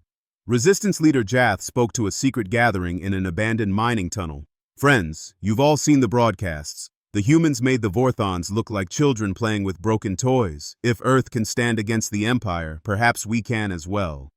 Resistance leader Jath spoke to a secret gathering in an abandoned mining tunnel. "Friends, you've all seen the broadcasts. The humans made the Vorthans look like children playing with broken toys. If Earth can stand against the Empire, perhaps we can as well."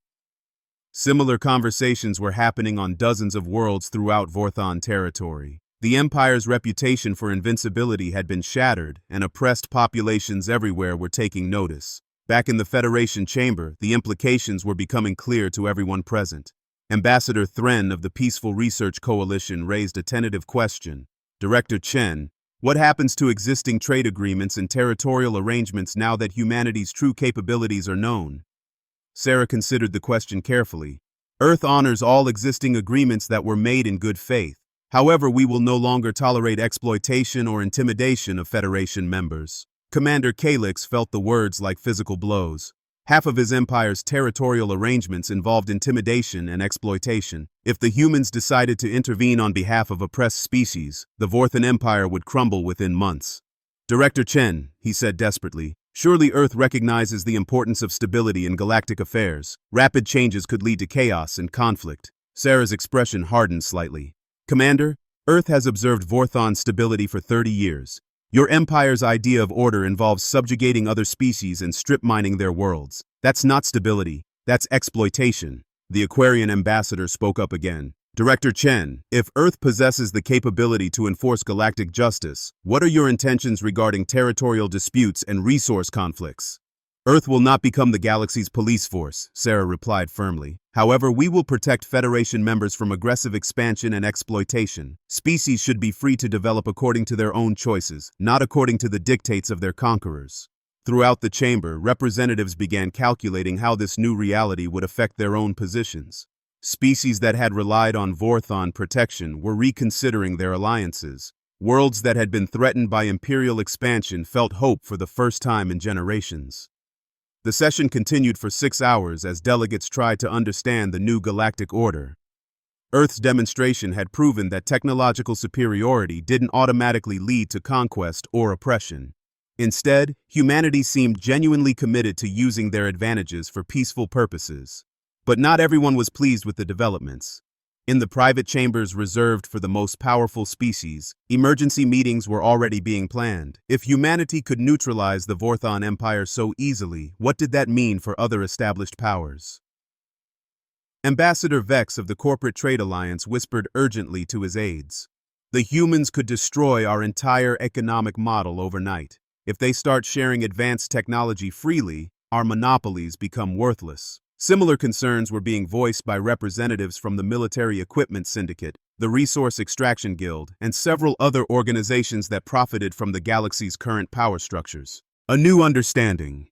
Similar conversations were happening on dozens of worlds throughout Vorthan territory. The Empire's reputation for invincibility had been shattered, and oppressed populations everywhere were taking notice. Back in the Federation chamber, the implications were becoming clear to everyone present. Ambassador Thren of the Peaceful Research Coalition raised a tentative question. "Director Chen, what happens to existing trade agreements and territorial arrangements now that humanity's true capabilities are known?" Sarah considered the question carefully. "Earth honors all existing agreements that were made in good faith. However, we will no longer tolerate exploitation or intimidation of Federation members." Commander Kaelix felt the words like physical blows. Half of his empire's territorial arrangements involved intimidation and exploitation. If the humans decided to intervene on behalf of oppressed species, the Vorthan Empire would crumble within months. "Director Chen," he said desperately, "surely Earth recognizes the importance of stability in galactic affairs. Rapid changes could lead to chaos and conflict." Sarah's expression hardened slightly. "Commander, Earth has observed Vorthan stability for 30 years. Your empire's idea of order involves subjugating other species and strip-mining their worlds. That's not stability, that's exploitation." The Aquarian ambassador spoke up again. "Director Chen, if Earth possesses the capability to enforce galactic justice, what are your intentions regarding territorial disputes and resource conflicts?" "Earth will not become the galaxy's police force," Sarah replied firmly. "However, we will protect Federation members from aggressive expansion and exploitation. Species should be free to develop according to their own choices, not according to the dictates of their conquerors." Throughout the chamber, representatives began calculating how this new reality would affect their own positions. Species that had relied on Vorthan protection were reconsidering their alliances. Worlds that had been threatened by imperial expansion felt hope for the first time in generations. The session continued for 6 hours as delegates tried to understand the new galactic order. Earth's demonstration had proven that technological superiority didn't automatically lead to conquest or oppression. Instead, humanity seemed genuinely committed to using their advantages for peaceful purposes. But not everyone was pleased with the developments. In the private chambers reserved for the most powerful species, emergency meetings were already being planned. If humanity could neutralize the Vorthan Empire so easily, what did that mean for other established powers? Ambassador Vex of the Corporate Trade Alliance whispered urgently to his aides. "The humans could destroy our entire economic model overnight. If they start sharing advanced technology freely, our monopolies become worthless." Similar concerns were being voiced by representatives from the Military Equipment Syndicate, the Resource Extraction Guild, and several other organizations that profited from the galaxy's current power structures. A new understanding.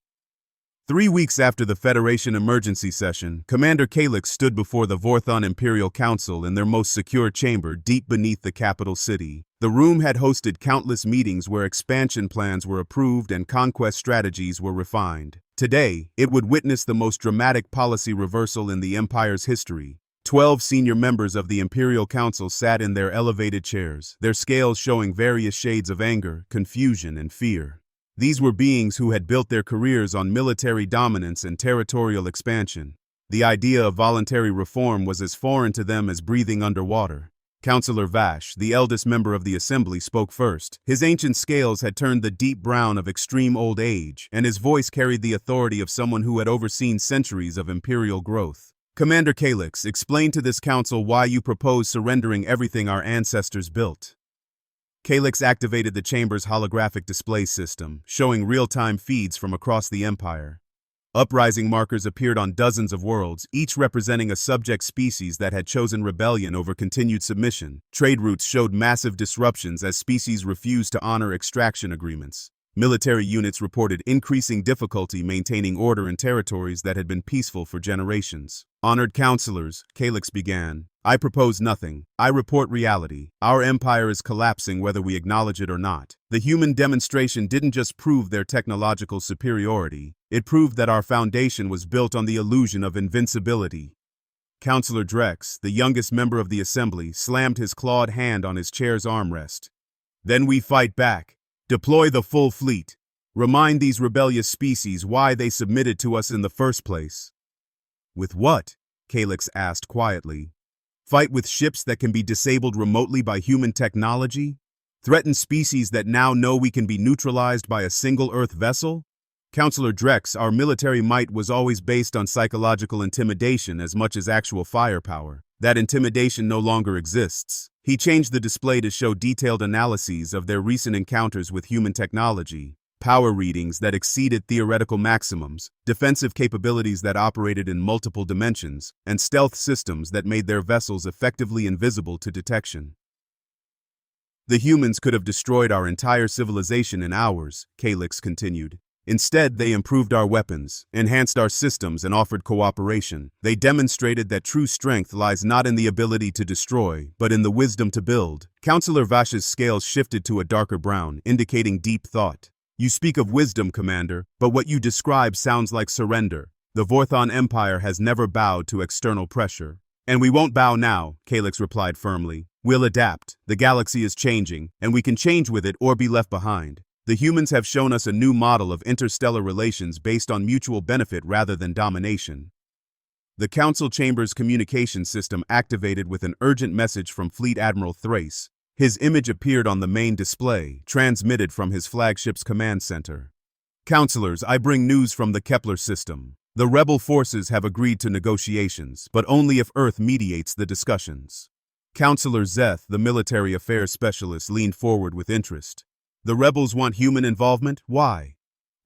3 weeks after the Federation emergency session, Commander Kaelix stood before the Vorthan Imperial Council in their most secure chamber deep beneath the capital city. The room had hosted countless meetings where expansion plans were approved and conquest strategies were refined. Today, it would witness the most dramatic policy reversal in the Empire's history. 12 senior members of the Imperial Council sat in their elevated chairs, their scales showing various shades of anger, confusion, and fear. These were beings who had built their careers on military dominance and territorial expansion. The idea of voluntary reform was as foreign to them as breathing underwater. Councillor Vash, the eldest member of the assembly, spoke first. His ancient scales had turned the deep brown of extreme old age, and his voice carried the authority of someone who had overseen centuries of imperial growth. "Commander Kaelix, explain to this council why you propose surrendering everything our ancestors built." Kaelix activated the chamber's holographic display system, showing real-time feeds from across the Empire. Uprising markers appeared on dozens of worlds, each representing a subject species that had chosen rebellion over continued submission. Trade routes showed massive disruptions as species refused to honor extraction agreements. Military units reported increasing difficulty maintaining order in territories that had been peaceful for generations. Honored counselors, Kaelix began, I propose nothing. I report reality. Our empire is collapsing whether we acknowledge it or not. The human demonstration didn't just prove their technological superiority, it proved that our foundation was built on the illusion of invincibility. Counselor Drex, the youngest member of the assembly, slammed his clawed hand on his chair's armrest. Then we fight back. Deploy the full fleet. Remind these rebellious species why they submitted to us in the first place. With what? Kaelix asked quietly. Fight with ships that can be disabled remotely by human technology? Threaten species that now know we can be neutralized by a single Earth vessel? Counselor Drex, our military might was always based on psychological intimidation as much as actual firepower. That intimidation no longer exists. He changed the display to show detailed analyses of their recent encounters with human technology, power readings that exceeded theoretical maximums, defensive capabilities that operated in multiple dimensions, and stealth systems that made their vessels effectively invisible to detection. The humans could have destroyed our entire civilization in hours, Kaelix continued. Instead, they improved our weapons, enhanced our systems, and offered cooperation. They demonstrated that true strength lies not in the ability to destroy, but in the wisdom to build. Counselor Vash's scales shifted to a darker brown, indicating deep thought. You speak of wisdom, Commander, but what you describe sounds like surrender. The Vorthan Empire has never bowed to external pressure. And we won't bow now, Kaelix replied firmly. We'll adapt. The galaxy is changing, and we can change with it or be left behind. The humans have shown us a new model of interstellar relations based on mutual benefit rather than domination. The Council Chamber's communication system activated with an urgent message from Fleet Admiral Thrace. His image appeared on the main display, transmitted from his flagship's command center. Counselors, I bring news from the Kepler system. The rebel forces have agreed to negotiations, but only if Earth mediates the discussions. Counselor Zeth, the military affairs specialist, leaned forward with interest. The rebels want human involvement? Why?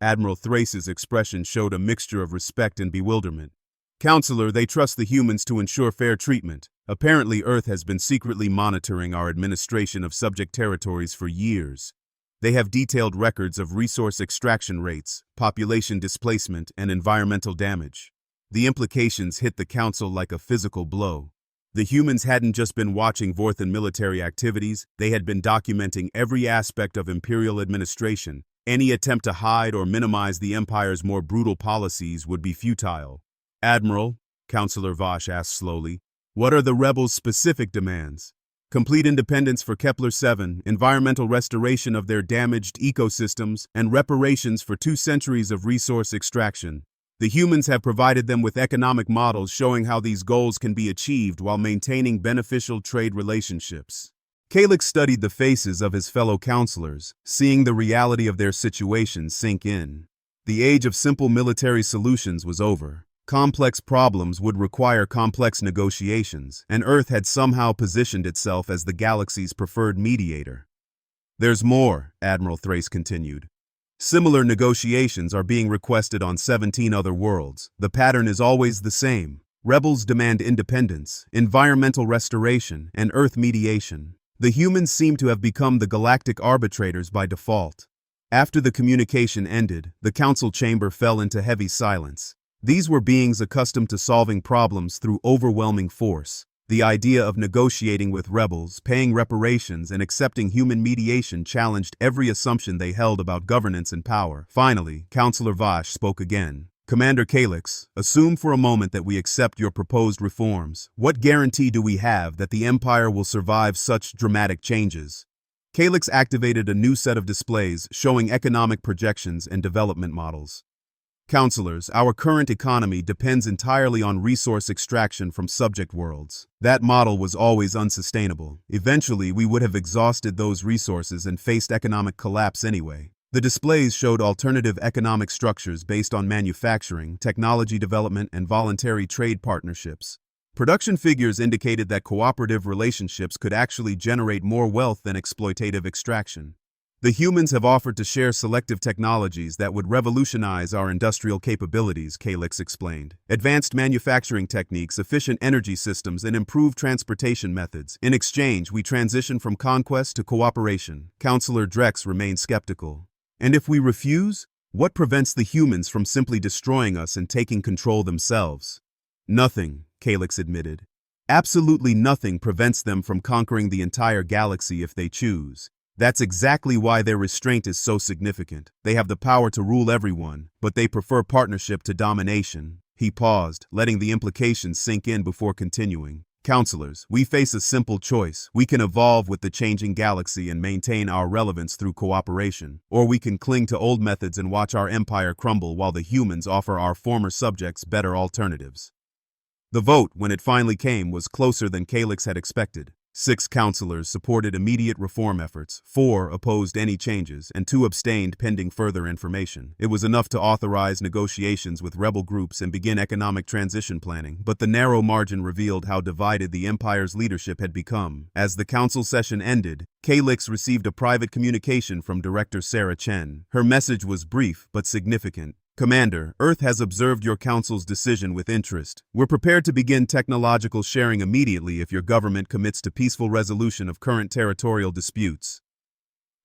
Admiral Thrace's expression showed a mixture of respect and bewilderment. Counselor, they trust the humans to ensure fair treatment. Apparently, Earth has been secretly monitoring our administration of subject territories for years. They have detailed records of resource extraction rates, population displacement, and environmental damage. The implications hit the Council like a physical blow. The humans hadn't just been watching Vorthan military activities, they had been documenting every aspect of Imperial administration. Any attempt to hide or minimize the Empire's more brutal policies would be futile. Admiral, Counselor Vash asked slowly, what are the rebels' specific demands? Complete independence for Kepler-7, environmental restoration of their damaged ecosystems, and reparations for 2 centuries of resource extraction. The humans have provided them with economic models showing how these goals can be achieved while maintaining beneficial trade relationships. Kaelix studied the faces of his fellow counselors, seeing the reality of their situation sink in. The age of simple military solutions was over. Complex problems would require complex negotiations, and Earth had somehow positioned itself as the galaxy's preferred mediator. There's more, Admiral Thrace continued. Similar negotiations are being requested on 17 other worlds. The pattern is always the same. Rebels demand independence, environmental restoration, and Earth mediation. The humans seem to have become the galactic arbitrators by default. After the communication ended, the Council chamber fell into heavy silence. These were beings accustomed to solving problems through overwhelming force. The idea of negotiating with rebels, paying reparations, and accepting human mediation challenged every assumption they held about governance and power. Finally, Counselor Vash spoke again. Commander Kaelix, assume for a moment that we accept your proposed reforms. What guarantee do we have that the Empire will survive such dramatic changes? Kaelix activated a new set of displays showing economic projections and development models. Counselors, our current economy depends entirely on resource extraction from subject worlds. That model was always unsustainable. Eventually, we would have exhausted those resources and faced economic collapse anyway. The displays showed alternative economic structures based on manufacturing, technology development, and voluntary trade partnerships. Production figures indicated that cooperative relationships could actually generate more wealth than exploitative extraction. The humans have offered to share selective technologies that would revolutionize our industrial capabilities, Kaelix explained. Advanced manufacturing techniques, efficient energy systems, and improved transportation methods. In exchange, we transition from conquest to cooperation. Counselor Drex remained skeptical. And if we refuse, what prevents the humans from simply destroying us and taking control themselves? Nothing, Kaelix admitted. Absolutely nothing prevents them from conquering the entire galaxy if they choose. That's exactly why their restraint is so significant. They have the power to rule everyone, but they prefer partnership to domination. He paused, letting the implications sink in before continuing. Counselors, we face a simple choice. We can evolve with the changing galaxy and maintain our relevance through cooperation. Or we can cling to old methods and watch our empire crumble while the humans offer our former subjects better alternatives. The vote, when it finally came, was closer than Kaelix had expected. 6 counselors supported immediate reform efforts, 4 opposed any changes, and 2 abstained pending further information. It was enough to authorize negotiations with rebel groups and begin economic transition planning, but the narrow margin revealed how divided the Empire's leadership had become. As the council session ended, Kaelix received a private communication from Director Sarah Chen. Her message was brief but significant. Commander, Earth has observed your council's decision with interest. We're prepared to begin technological sharing immediately if your government commits to peaceful resolution of current territorial disputes.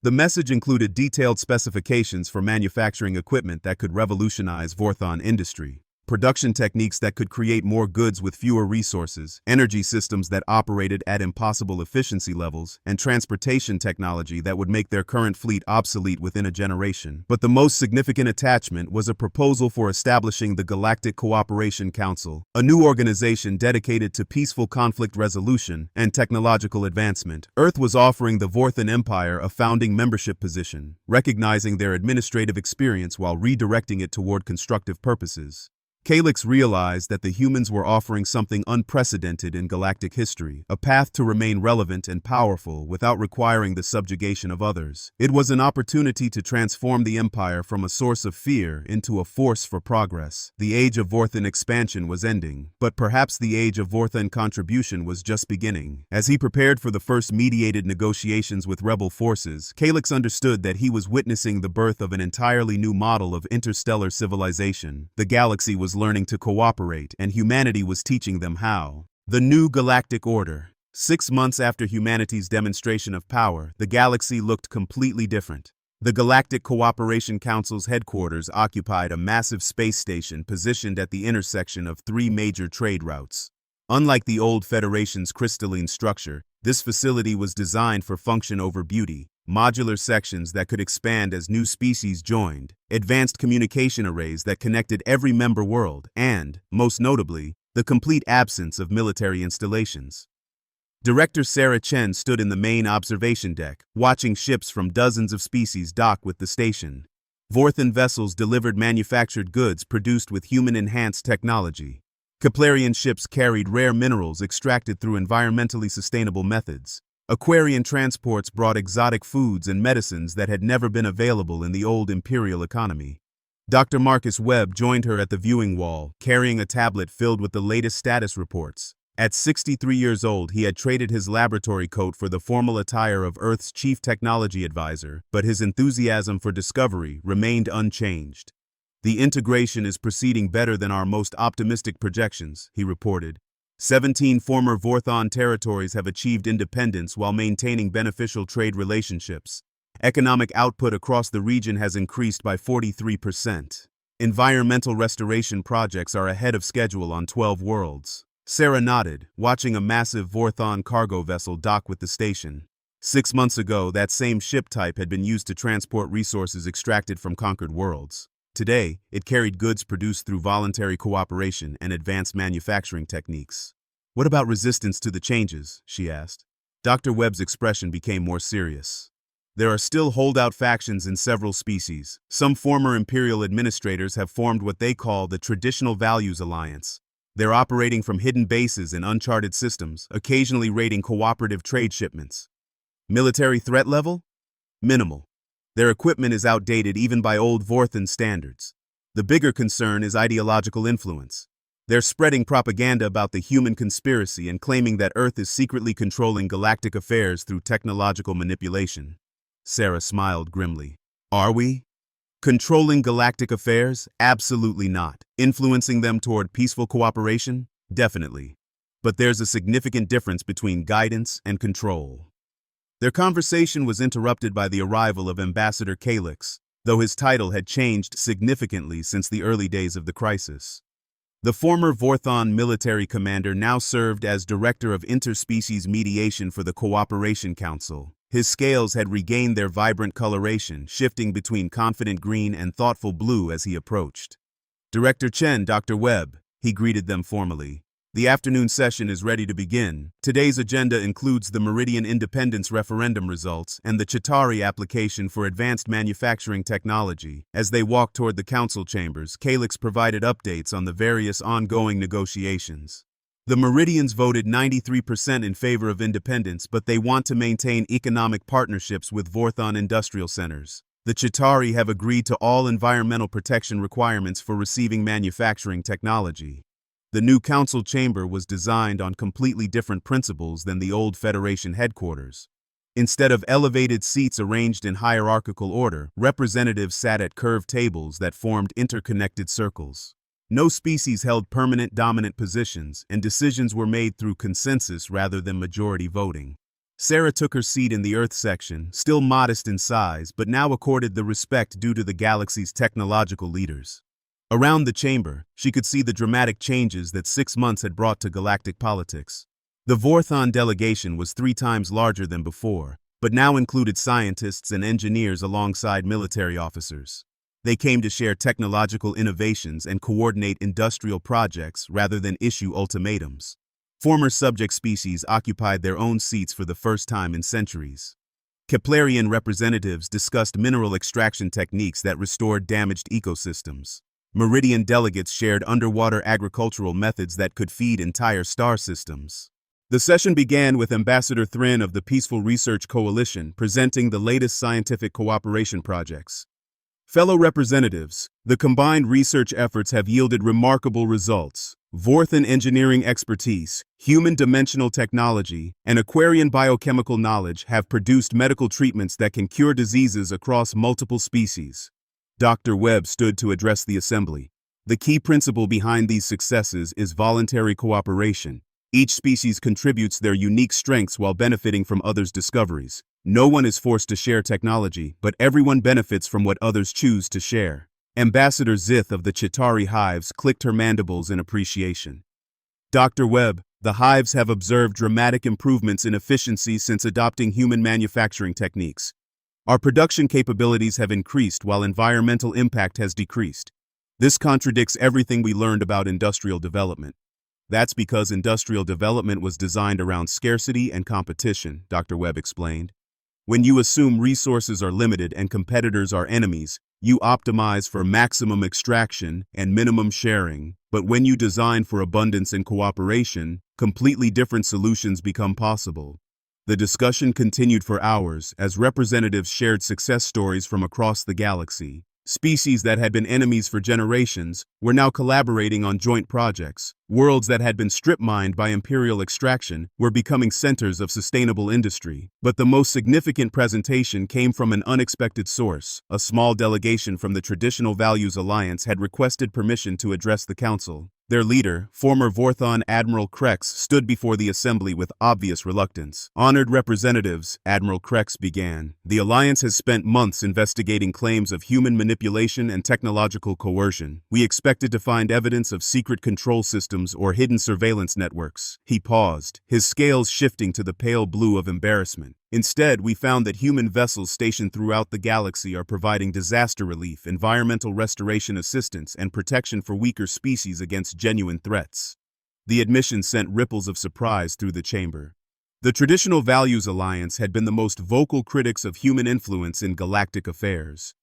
The message included detailed specifications for manufacturing equipment that could revolutionize Vorthan industry. Production techniques that could create more goods with fewer resources, energy systems that operated at impossible efficiency levels, and transportation technology that would make their current fleet obsolete within a generation. But the most significant attachment was a proposal for establishing the Galactic Cooperation Council, a new organization dedicated to peaceful conflict resolution and technological advancement. Earth was offering the Vorthan Empire a founding membership position, recognizing their administrative experience while redirecting it toward constructive purposes. Kaelix realized that the humans were offering something unprecedented in galactic history, a path to remain relevant and powerful without requiring the subjugation of others. It was an opportunity to transform the Empire from a source of fear into a force for progress. The age of Vorthan expansion was ending, but perhaps the age of Vorthan contribution was just beginning. As he prepared for the first mediated negotiations with rebel forces, Kaelix understood that he was witnessing the birth of an entirely new model of interstellar civilization. The galaxy was learning to cooperate, and humanity was teaching them how. The new galactic order. 6 months after humanity's demonstration of power, the galaxy looked completely different. The Galactic Cooperation Council's headquarters occupied a massive space station positioned at the intersection of 3 major trade routes. Unlike the old Federation's crystalline structure, this facility was designed for function over beauty. Modular sections that could expand as new species joined, advanced communication arrays that connected every member world, and, most notably, the complete absence of military installations. Director Sarah Chen stood in the main observation deck, watching ships from dozens of species dock with the station. Vorthan vessels delivered manufactured goods produced with human-enhanced technology. Keplerian ships carried rare minerals extracted through environmentally sustainable methods. Aquarian transports brought exotic foods and medicines that had never been available in the old imperial economy. Dr. Marcus Webb joined her at the viewing wall, carrying a tablet filled with the latest status reports. At 63 years old, he had traded his laboratory coat for the formal attire of Earth's chief technology advisor, but his enthusiasm for discovery remained unchanged. The integration is proceeding better than our most optimistic projections, he reported. 17 former Vorthan territories have achieved independence while maintaining beneficial trade relationships. Economic output across the region has increased by 43%. Environmental restoration projects are ahead of schedule on 12 worlds. Sarah nodded, watching a massive Vorthan cargo vessel dock with the station. 6 months ago, that same ship type had been used to transport resources extracted from conquered worlds. Today, it carried goods produced through voluntary cooperation and advanced manufacturing techniques. What about resistance to the changes? She asked. Dr. Webb's expression became more serious. There are still holdout factions in several species. Some former imperial administrators have formed what they call the Traditional Values Alliance. They're operating from hidden bases in uncharted systems, occasionally raiding cooperative trade shipments. Military threat level? Minimal. Their equipment is outdated even by old Vorthan standards. The bigger concern is ideological influence. They're spreading propaganda about the human conspiracy and claiming that Earth is secretly controlling galactic affairs through technological manipulation. Sarah smiled grimly. Are we? Controlling galactic affairs? Absolutely not. Influencing them toward peaceful cooperation? Definitely. But there's a significant difference between guidance and control. Their conversation was interrupted by the arrival of Ambassador Kaelix. though his title had changed significantly since the early days of the crisis. The former Vorthan military commander now served as director of interspecies mediation for the Cooperation Council. His scales had regained their vibrant coloration, shifting between confident green and thoughtful blue as he approached. "Director Chen, Dr. Webb," he greeted them formally. "The afternoon session is ready to begin. Today's agenda includes the Meridian Independence referendum results and the Chitauri application for advanced manufacturing technology." As they walked toward the council chambers, Kaelix provided updates on the various ongoing negotiations. The Meridians voted 93% in favor of independence, but they want to maintain economic partnerships with Vorthan industrial centers. The Chitauri have agreed to all environmental protection requirements for receiving manufacturing technology. The new council chamber was designed on completely different principles than the old Federation headquarters. Instead of elevated seats arranged in hierarchical order, representatives sat at curved tables that formed interconnected circles. No species held permanent dominant positions, and decisions were made through consensus rather than majority voting. Sarah took her seat in the Earth section, still modest in size, but now accorded the respect due to the galaxy's technological leaders. Around the chamber, she could see the dramatic changes that 6 months had brought to galactic politics. The Vorthan delegation was 3 times larger than before, but now included scientists and engineers alongside military officers. They came to share technological innovations and coordinate industrial projects rather than issue ultimatums. Former subject species occupied their own seats for the first time in centuries. Keplerian representatives discussed mineral extraction techniques that restored damaged ecosystems. Meridian delegates shared underwater agricultural methods that could feed entire star systems. The session began with Ambassador Thrin of the Peaceful Research Coalition presenting the latest scientific cooperation projects. "Fellow representatives, the combined research efforts have yielded remarkable results. Vorthan engineering expertise, human dimensional technology, and Aquarian biochemical knowledge have produced medical treatments that can cure diseases across multiple species." Dr. Webb stood to address the assembly. "The key principle behind these successes is voluntary cooperation. Each species contributes their unique strengths while benefiting from others' discoveries. No one is forced to share technology, but everyone benefits from what others choose to share." Ambassador Zith of the Chitauri hives clicked her mandibles in appreciation. "Dr. Webb, the hives have observed dramatic improvements in efficiency since adopting human manufacturing techniques. Our production capabilities have increased while environmental impact has decreased. This contradicts everything we learned about industrial development." "That's because industrial development was designed around scarcity and competition," Dr. Webb explained. "When you assume resources are limited and competitors are enemies, you optimize for maximum extraction and minimum sharing. But when you design for abundance and cooperation, completely different solutions become possible." The discussion continued for hours as representatives shared success stories from across the galaxy. Species that had been enemies for generations were now collaborating on joint projects. Worlds that had been strip-mined by imperial extraction were becoming centers of sustainable industry. But the most significant presentation came from an unexpected source. A small delegation from the Traditional Values Alliance had requested permission to address the council. Their leader, former Vorthan Admiral Krex, stood before the assembly with obvious reluctance. "Honored representatives," Admiral Krex began, "the Alliance has spent months investigating claims of human manipulation and technological coercion. We expected to find evidence of secret control systems or hidden surveillance networks." He paused, his scales shifting to the pale blue of embarrassment. "Instead, we found that human vessels stationed throughout the galaxy are providing disaster relief, environmental restoration assistance, and protection for weaker species against genuine threats." The admission sent ripples of surprise through the chamber. The Traditional Values Alliance had been the most vocal critics of human influence in galactic affairs.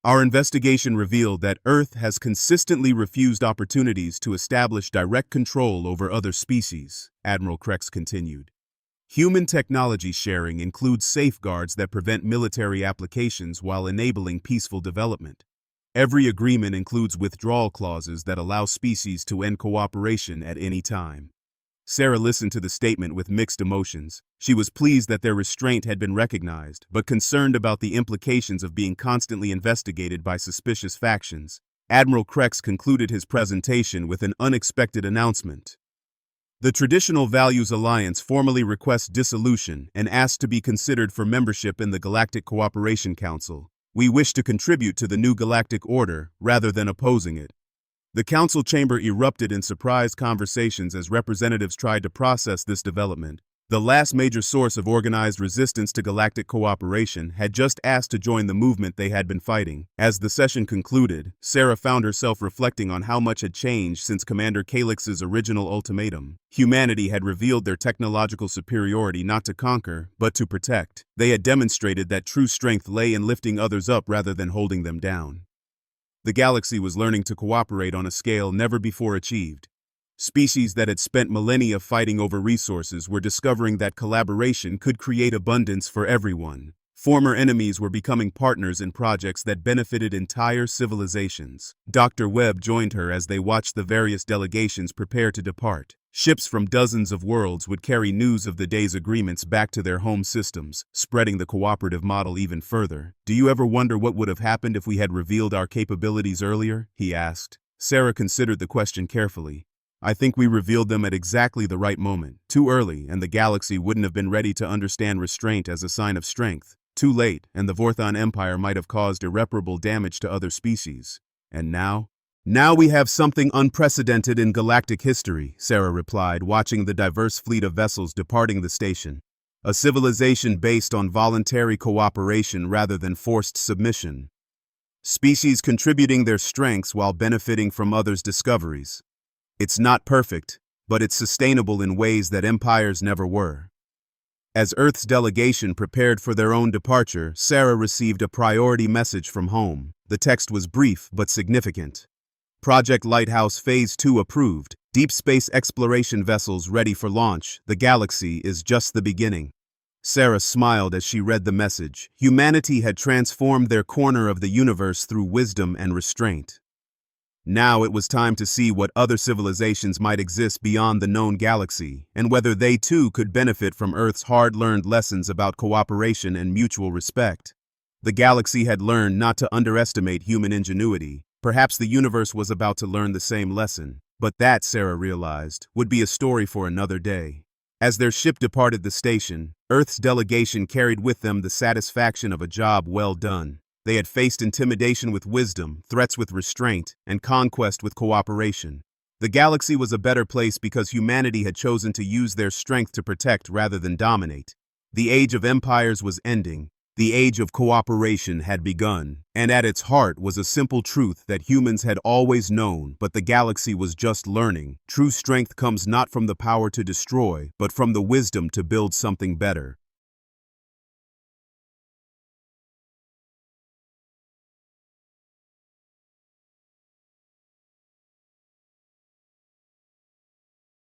"Our investigation revealed that Earth has consistently refused opportunities to establish direct control over other species," Admiral Krex continued. "Human technology sharing includes safeguards that prevent military applications while enabling peaceful development. Every agreement includes withdrawal clauses that allow species to end cooperation at any time." Sarah listened to the statement with mixed emotions. She was pleased that their restraint had been recognized, but concerned about the implications of being constantly investigated by suspicious factions. Admiral Krex concluded his presentation with an unexpected announcement. "The Traditional Values Alliance formally requests dissolution and asks to be considered for membership in the Galactic Cooperation Council. We wish to contribute to the new galactic order rather than opposing it. The council chamber erupted in surprised conversations as representatives tried to process this development. The last major source of organized resistance to galactic cooperation had just asked to join the movement they had been fighting. As the session concluded, Sarah found herself reflecting on how much had changed since Commander Kaelix's original ultimatum. Humanity had revealed their technological superiority not to conquer, but to protect. They had demonstrated that true strength lay in lifting others up rather than holding them down. The galaxy was learning to cooperate on a scale never before achieved. Species that had spent millennia fighting over resources were discovering that collaboration could create abundance for everyone. Former enemies were becoming partners in projects that benefited entire civilizations. Dr. Webb joined her as they watched the various delegations prepare to depart. Ships from dozens of worlds would carry news of the day's agreements back to their home systems, spreading the cooperative model even further. "Do you ever wonder what would have happened if we had revealed our capabilities earlier?" he asked. Sarah considered the question carefully. "I think we revealed them at exactly the right moment. Too early, and the galaxy wouldn't have been ready to understand restraint as a sign of strength. Too late, and the Vorthan Empire might have caused irreparable damage to other species. And now? Now we have something unprecedented in galactic history," Sarah replied, watching the diverse fleet of vessels departing the station. "A civilization based on voluntary cooperation rather than forced submission. Species contributing their strengths while benefiting from others' discoveries. It's not perfect, but it's sustainable in ways that empires never were." As Earth's delegation prepared for their own departure, Sarah received a priority message from home. The text was brief but significant. "Project Lighthouse Phase 2 approved. Deep space exploration vessels ready for launch. The galaxy is just the beginning." Sarah smiled as she read the message. Humanity had transformed their corner of the universe through wisdom and restraint. Now it was time to see what other civilizations might exist beyond the known galaxy, and whether they too could benefit from Earth's hard-learned lessons about cooperation and mutual respect. The galaxy had learned not to underestimate human ingenuity. Perhaps the universe was about to learn the same lesson, but that, Sarah realized, would be a story for another day. As their ship departed the station, Earth's delegation carried with them the satisfaction of a job well done. They had faced intimidation with wisdom, threats with restraint, and conquest with cooperation. The galaxy was a better place because humanity had chosen to use their strength to protect rather than dominate. The age of empires was ending. The age of cooperation had begun, and at its heart was a simple truth that humans had always known, but the galaxy was just learning. True strength comes not from the power to destroy, but from the wisdom to build something better.